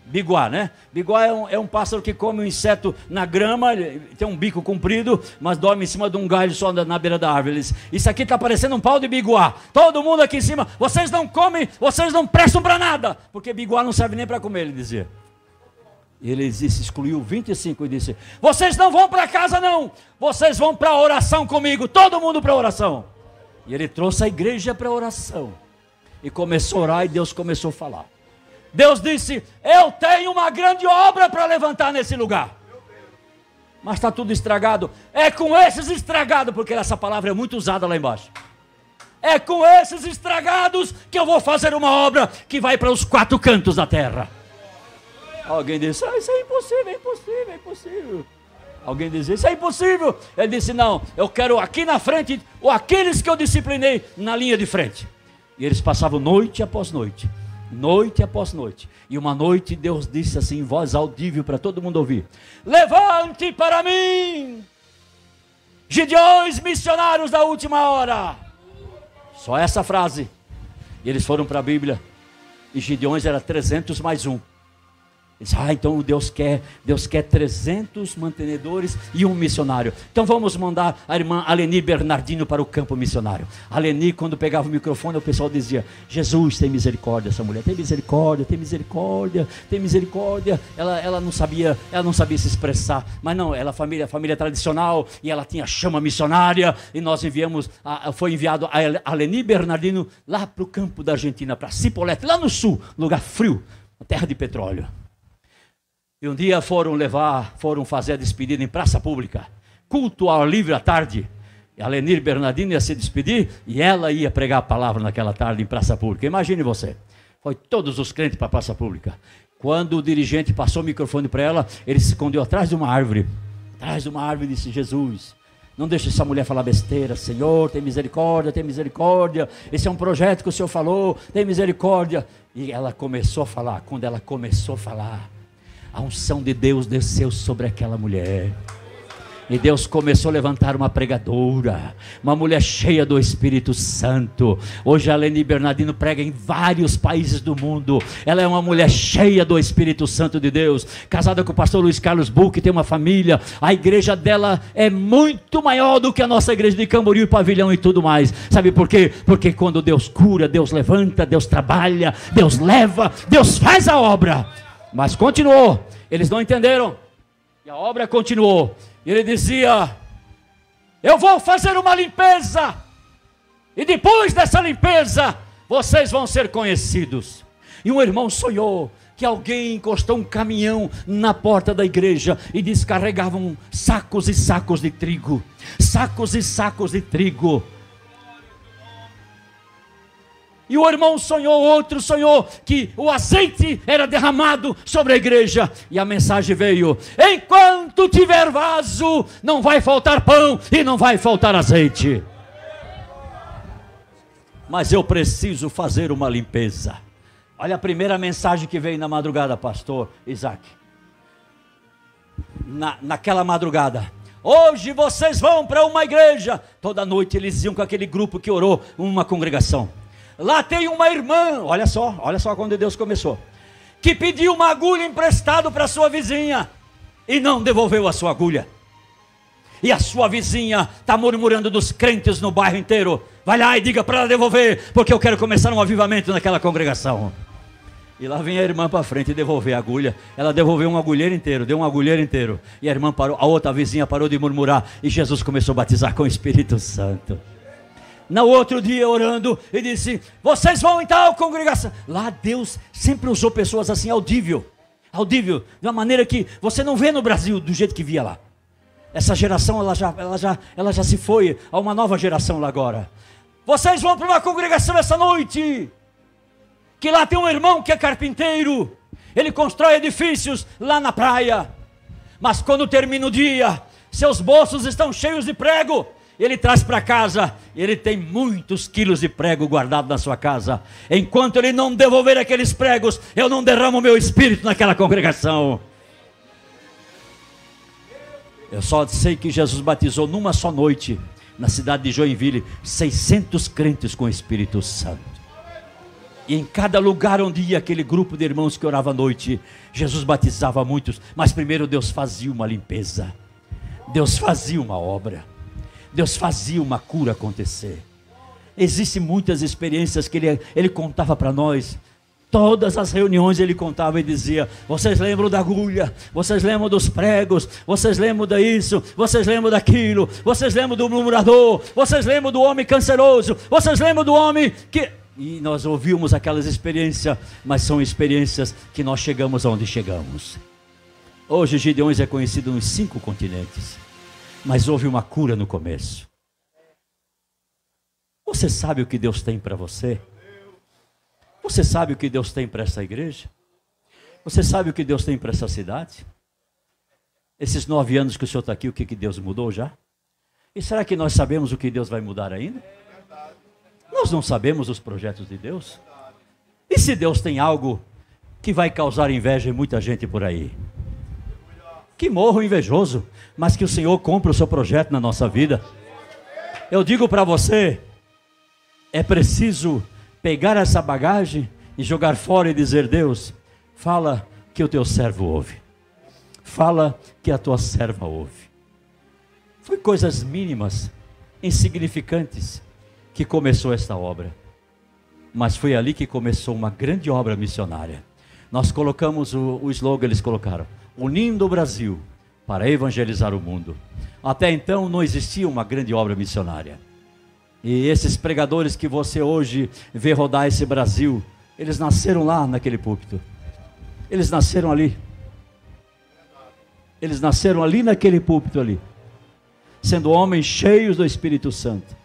Biguá, né? Biguá é um pássaro que come um inseto na grama, tem um bico comprido, mas dorme em cima de um galho só na beira da árvore. Isso aqui está parecendo um pau de biguá. Todo mundo aqui em cima, vocês não comem, vocês não prestam para nada, porque biguá não serve nem para comer, ele dizia. Ele excluiu 25 e disse, vocês não vão para casa não, vocês vão para a oração comigo, todo mundo para a oração. E ele trouxe a igreja para a oração, e começou a orar, e Deus começou a falar. Deus disse, eu tenho uma grande obra para levantar nesse lugar. Mas está tudo estragado. É com esses estragados, porque essa palavra é muito usada lá embaixo. É com esses estragados que eu vou fazer uma obra que vai para os 4 cantos da terra. Alguém disse, isso é impossível, é impossível, é impossível. Alguém dizia, isso é impossível. Ele disse, não, eu quero aqui na frente, ou aqueles que eu disciplinei na linha de frente. E eles passavam noite após noite. Noite após noite. E uma noite Deus disse assim em voz audível para todo mundo ouvir, levante para mim Gideões missionários da última hora. Só essa frase. E eles foram para a Bíblia, e Gideões era 300 mais 1. Ele disse, então Deus quer 300 mantenedores e 1 missionário. Então vamos mandar a irmã Aleni Bernardino para o campo missionário. Aleni, quando pegava o microfone, o pessoal dizia, Jesus, tem misericórdia dessa mulher, tem misericórdia, tem misericórdia, tem misericórdia. Ela não sabia se expressar, mas não, ela família tradicional, e ela tinha chama missionária, e nós foi enviado a Aleni Bernardino lá para o campo da Argentina, para Cipolletti, lá no sul, lugar frio, terra de petróleo. E um dia foram fazer a despedida em praça pública, culto ao ar livre à tarde. E a Lenir Bernardino ia se despedir, e ela ia pregar a palavra naquela tarde em praça pública. Imagine você, foi todos os crentes para a praça pública. Quando o dirigente passou o microfone para ela, ele se escondeu atrás de uma árvore. Atrás de uma árvore, e disse, Jesus, não deixe essa mulher falar besteira. Senhor, tem misericórdia, tem misericórdia. Esse é um projeto que o Senhor falou, tem misericórdia. E ela começou a falar. Quando ela começou a falar, a unção de Deus desceu sobre aquela mulher. E Deus começou a levantar uma pregadora, uma mulher cheia do Espírito Santo. Hoje a Leni Bernardino prega em vários países do mundo. Ela é uma mulher cheia do Espírito Santo de Deus, casada com o pastor Luiz Carlos Buch, tem uma família. A igreja dela é muito maior do que a nossa igreja de Camboriú, Pavilhão e tudo mais. Sabe por quê? Porque quando Deus cura, Deus levanta, Deus trabalha, Deus leva, Deus faz a obra. Mas continuou, eles não entenderam, e a obra continuou. E ele dizia: eu vou fazer uma limpeza, e depois dessa limpeza, vocês vão ser conhecidos. E um irmão sonhou que alguém encostou um caminhão na porta da igreja e descarregavam sacos e sacos de trigo. Sacos e sacos de trigo. E o irmão sonhou, outro sonhou que o azeite era derramado sobre a igreja. E a mensagem veio: enquanto tiver vaso, não vai faltar pão e não vai faltar azeite. Mas eu preciso fazer uma limpeza. Olha a primeira mensagem que veio na madrugada, pastor Isaac. Naquela madrugada: hoje vocês vão para uma igreja. Toda noite eles iam com aquele grupo que orou, uma congregação. Lá tem uma irmã, olha só quando Deus começou, que pediu uma agulha emprestado para sua vizinha e não devolveu a sua agulha. E a sua vizinha está murmurando dos crentes no bairro inteiro. Vai lá e diga para ela devolver, porque eu quero começar um avivamento naquela congregação. E lá vem a irmã para frente devolver a agulha. Ela devolveu um agulheiro inteiro, deu um agulheiro inteiro. E a irmã parou, a outra vizinha parou de murmurar. E Jesus começou a batizar com o Espírito Santo. No outro dia orando, e disse: vocês vão em tal congregação. Lá Deus sempre usou pessoas assim, audível, de uma maneira que você não vê no Brasil do jeito que via lá. Essa geração ela já se foi, há uma nova geração lá agora. Vocês vão para uma congregação essa noite, que lá tem um irmão que é carpinteiro, ele constrói edifícios lá na praia, mas quando termina o dia, seus bolsos estão cheios de prego. Ele traz para casa, ele tem muitos quilos de prego guardado na sua casa. Enquanto ele não devolver aqueles pregos, eu não derramo o meu espírito naquela congregação. Eu só sei que Jesus batizou numa só noite, na cidade de Joinville, 600 crentes com o Espírito Santo. E em cada lugar onde ia aquele grupo de irmãos que orava à noite, Jesus batizava muitos. Mas primeiro Deus fazia uma limpeza, Deus fazia uma obra, Deus fazia uma cura acontecer. Existem muitas experiências que ele contava para nós. Todas as reuniões ele contava e dizia: vocês lembram da agulha? Vocês lembram dos pregos? Vocês lembram disso? Vocês lembram daquilo? Vocês lembram do murmurador? Vocês lembram do homem canceroso? Vocês lembram do homem que... E nós ouvimos aquelas experiências, mas são experiências que nós chegamos aonde chegamos. Hoje Gideões é conhecido nos 5 continentes. Mas houve uma cura no começo. Você sabe o que Deus tem para você? Você sabe o que Deus tem para essa igreja? Você sabe o que Deus tem para essa cidade? Esses 9 anos que o senhor está aqui, o que Deus mudou já? E será que nós sabemos o que Deus vai mudar ainda? Nós não sabemos os projetos de Deus? E se Deus tem algo que vai causar inveja em muita gente por aí? Que morra o invejoso, mas que o Senhor cumpra o seu projeto na nossa vida. Eu digo para você, é preciso pegar essa bagagem e jogar fora e dizer: Deus, fala que o teu servo ouve. Fala que a tua serva ouve. Foi coisas mínimas, insignificantes, que começou esta obra. Mas foi ali que começou uma grande obra missionária. Nós colocamos o slogan, eles colocaram: unindo o Brasil para evangelizar o mundo. Até então não existia uma grande obra missionária. E esses pregadores que você hoje vê rodar esse Brasil, eles nasceram lá naquele púlpito. Eles nasceram ali. Eles nasceram ali naquele púlpito ali, sendo homens cheios do Espírito Santo.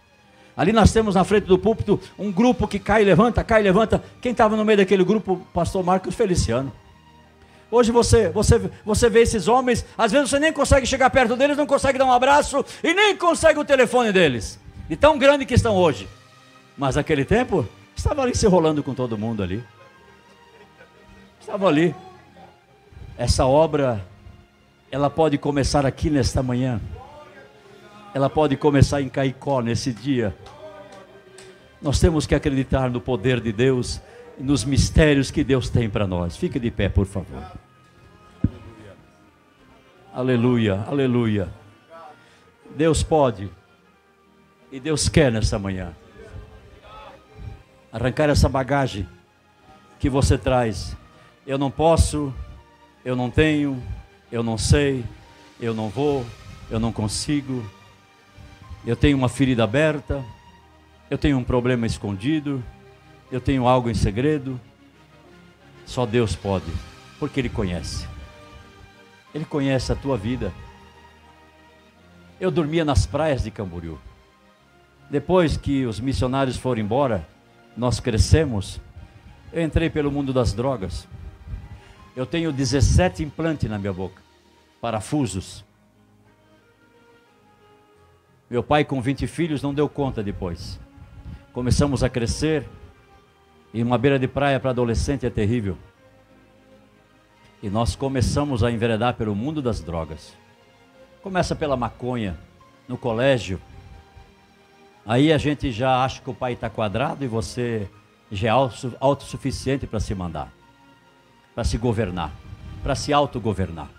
Ali nós temos na frente do púlpito um grupo que cai e levanta, cai e levanta. Quem estava no meio daquele grupo? Pastor Marcos Feliciano. Hoje você vê esses homens, às vezes você nem consegue chegar perto deles, não consegue dar um abraço e nem consegue o telefone deles, de tão grande que estão hoje. Mas naquele tempo, estavam ali se rolando com todo mundo ali. Estavam ali. Essa obra, ela pode começar aqui nesta manhã. ela pode começar em Caicó nesse dia. Nós temos que acreditar no poder de Deus, nos mistérios que Deus tem para nós. Fique de pé, por favor. Aleluia, aleluia. Deus pode e Deus quer nessa manhã arrancar essa bagagem que você traz. Eu não posso, eu não tenho, eu não sei, eu não vou, eu não consigo, eu tenho uma ferida aberta, eu tenho um problema escondido, eu tenho algo em segredo. Só Deus pode, porque Ele conhece. Ele conhece a tua vida. Eu dormia nas praias de Camboriú. Depois que os missionários foram embora, nós crescemos, eu entrei pelo mundo das drogas. Eu tenho 17 implantes na minha boca, parafusos. Meu pai com 20 filhos não deu conta depois. Começamos a crescer, e uma beira de praia para adolescente é terrível. E nós começamos a enveredar pelo mundo das drogas. Começa pela maconha, no colégio. Aí a gente já acha que o pai está quadrado e você já é autossuficiente para se mandar, para se governar, para se autogovernar.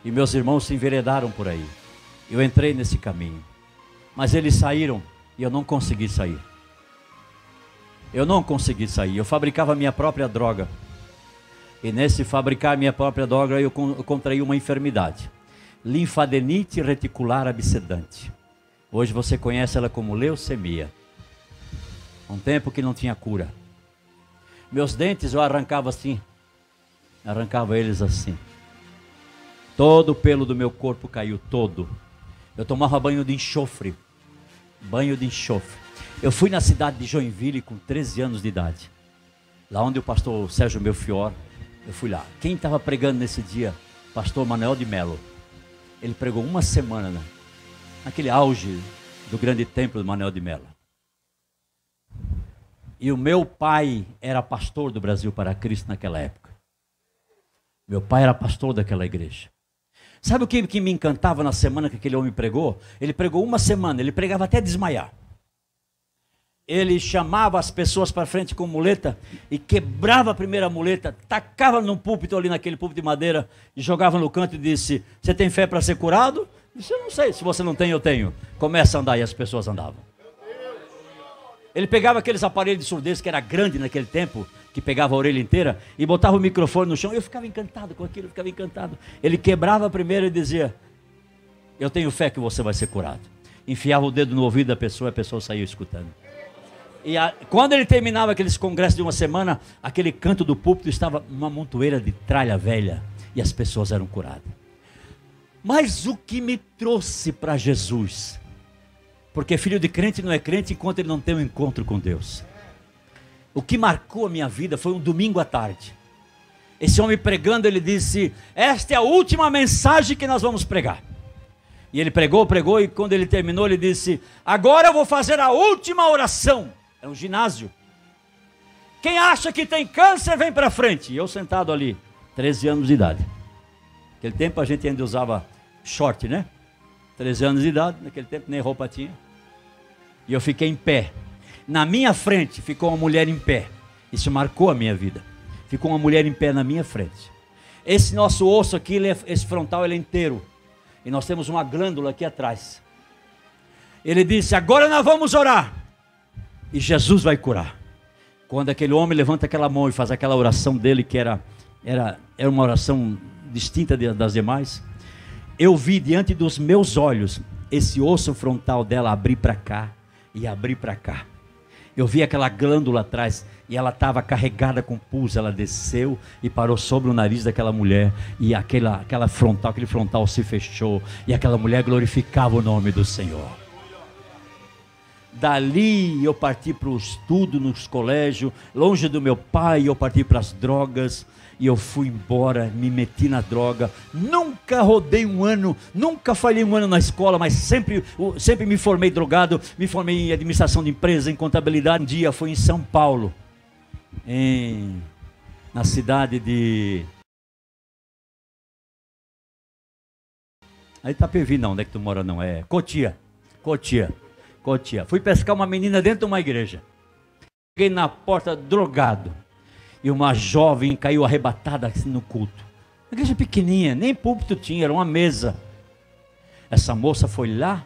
E meus irmãos se enveredaram por aí. Eu entrei nesse caminho, mas eles saíram e eu não consegui sair. Eu não consegui sair. Eu fabricava minha própria droga. E nesse fabricar minha própria droga eu contraí uma enfermidade, linfadenite reticular abscedante. Hoje você conhece ela como leucemia. Um tempo que não tinha cura. Meus dentes eu arrancava assim. Arrancava eles assim. Todo o pelo do meu corpo caiu, todo. Eu tomava banho de enxofre. Banho de enxofre. Eu fui na cidade de Joinville com 13 anos de idade. Lá onde o pastor Sérgio Melchior, eu fui lá. Quem estava pregando nesse dia? Pastor Manuel de Melo. Ele pregou uma semana, né? Naquele auge do grande templo de Manuel de Melo. E o meu pai era pastor do Brasil para Cristo naquela época. Meu pai era pastor daquela igreja. Sabe o que me encantava na semana que aquele homem pregou? Ele pregou uma semana, ele pregava até desmaiar. Ele chamava as pessoas para frente com muleta e quebrava a primeira muleta, tacava num púlpito ali, naquele púlpito de madeira, e jogava no canto e disse: você tem fé para ser curado? Eu disse: eu não sei, se você não tem, eu tenho. Começa a andar, e as pessoas andavam. Ele pegava aqueles aparelhos de surdez que era grande naquele tempo, que pegava a orelha inteira, e botava o microfone no chão. Eu ficava encantado com aquilo, eu ficava encantado. Ele quebrava a primeira e dizia: eu tenho fé que você vai ser curado. Enfiava o dedo no ouvido da pessoa e a pessoa saía escutando. E quando ele terminava aqueles congressos de uma semana, aquele canto do púlpito estava uma montoeira de tralha velha, e as pessoas eram curadas. Mas o que me trouxe para Jesus, porque filho de crente não é crente enquanto ele não tem um encontro com Deus. O que marcou a minha vida foi um domingo à tarde. Esse homem pregando, ele disse: esta é a última mensagem que nós vamos pregar. E ele pregou, e quando ele terminou, ele disse: agora eu vou fazer a última oração. É um ginásio. Quem acha que tem câncer, vem para frente. E eu sentado ali, 13 anos de idade. Naquele tempo a gente ainda usava short, né? 13 anos de idade, naquele tempo nem roupa tinha. E eu fiquei em pé. Na minha frente ficou uma mulher em pé. Isso marcou a minha vida. Ficou uma mulher em pé na minha frente. Esse nosso osso aqui, esse frontal, ele é inteiro. E nós temos uma glândula aqui atrás. Ele disse: agora nós vamos orar. E Jesus vai curar. Quando aquele homem levanta aquela mão e faz aquela oração dele, que era uma oração distinta das demais, eu vi diante dos meus olhos esse osso frontal dela abrir para cá e abrir para cá. Eu vi aquela glândula atrás e ela estava carregada com pus. Ela desceu e parou sobre o nariz daquela mulher, e aquele frontal se fechou, e aquela mulher glorificava o nome do Senhor. Dali eu parti para o estudo nos colégios, longe do meu pai. Eu parti para as drogas e eu fui embora, me meti na droga. Nunca rodei um ano, nunca falhei um ano na escola, mas sempre me formei drogado. Me formei em administração de empresa, em contabilidade. Um dia foi em São Paulo, na cidade de Aí Itapevi não, onde é que tu mora não? É Cotia. Fui pescar uma menina dentro de uma igreja. Cheguei na porta drogado. E uma jovem caiu arrebatada assim no culto. Uma igreja pequenininha, nem púlpito tinha, era uma mesa. Essa moça foi lá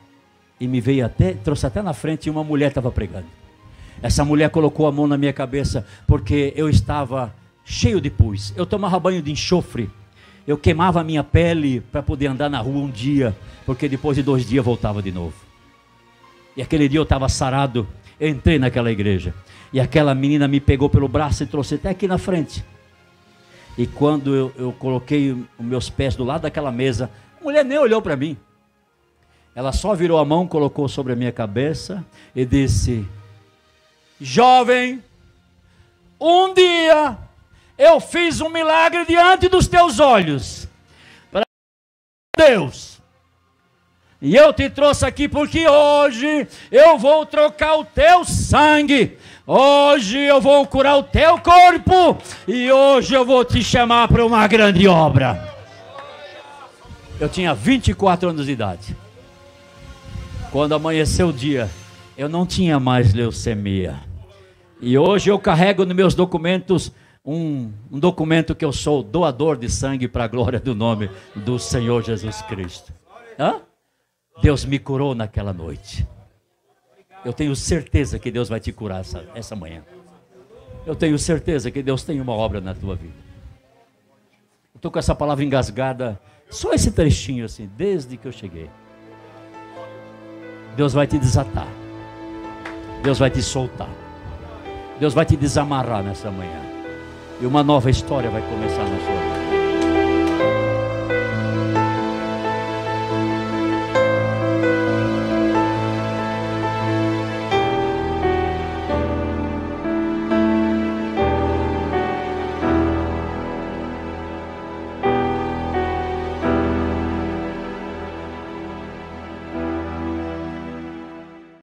e me veio trouxe até na frente e uma mulher estava pregando. Essa mulher colocou a mão na minha cabeça porque eu estava cheio de pus. Eu tomava banho de enxofre. Eu queimava a minha pele para poder andar na rua um dia, porque depois de 2 dias voltava de novo. E aquele dia eu estava sarado, eu entrei naquela igreja. E aquela menina me pegou pelo braço e trouxe até aqui na frente. E quando eu coloquei os meus pés do lado daquela mesa, a mulher nem olhou para mim. Ela só virou a mão, colocou sobre a minha cabeça e disse: jovem, um dia eu fiz um milagre diante dos teus olhos. Para Deus. E eu te trouxe aqui porque hoje eu vou trocar o teu sangue. Hoje eu vou curar o teu corpo. E hoje eu vou te chamar para uma grande obra. Eu tinha 24 anos de idade. Quando amanheceu o dia, eu não tinha mais leucemia. E hoje eu carrego nos meus documentos um documento que eu sou doador de sangue para a glória do nome do Senhor Jesus Cristo. Hã? Deus me curou naquela noite. Eu tenho certeza que Deus vai te curar essa manhã. Eu tenho certeza que Deus tem uma obra na tua vida. Eu estou com essa palavra engasgada, só esse trechinho assim, desde que eu cheguei. Deus vai te desatar. Deus vai te soltar. Deus vai te desamarrar nessa manhã. E uma nova história vai começar na sua vida.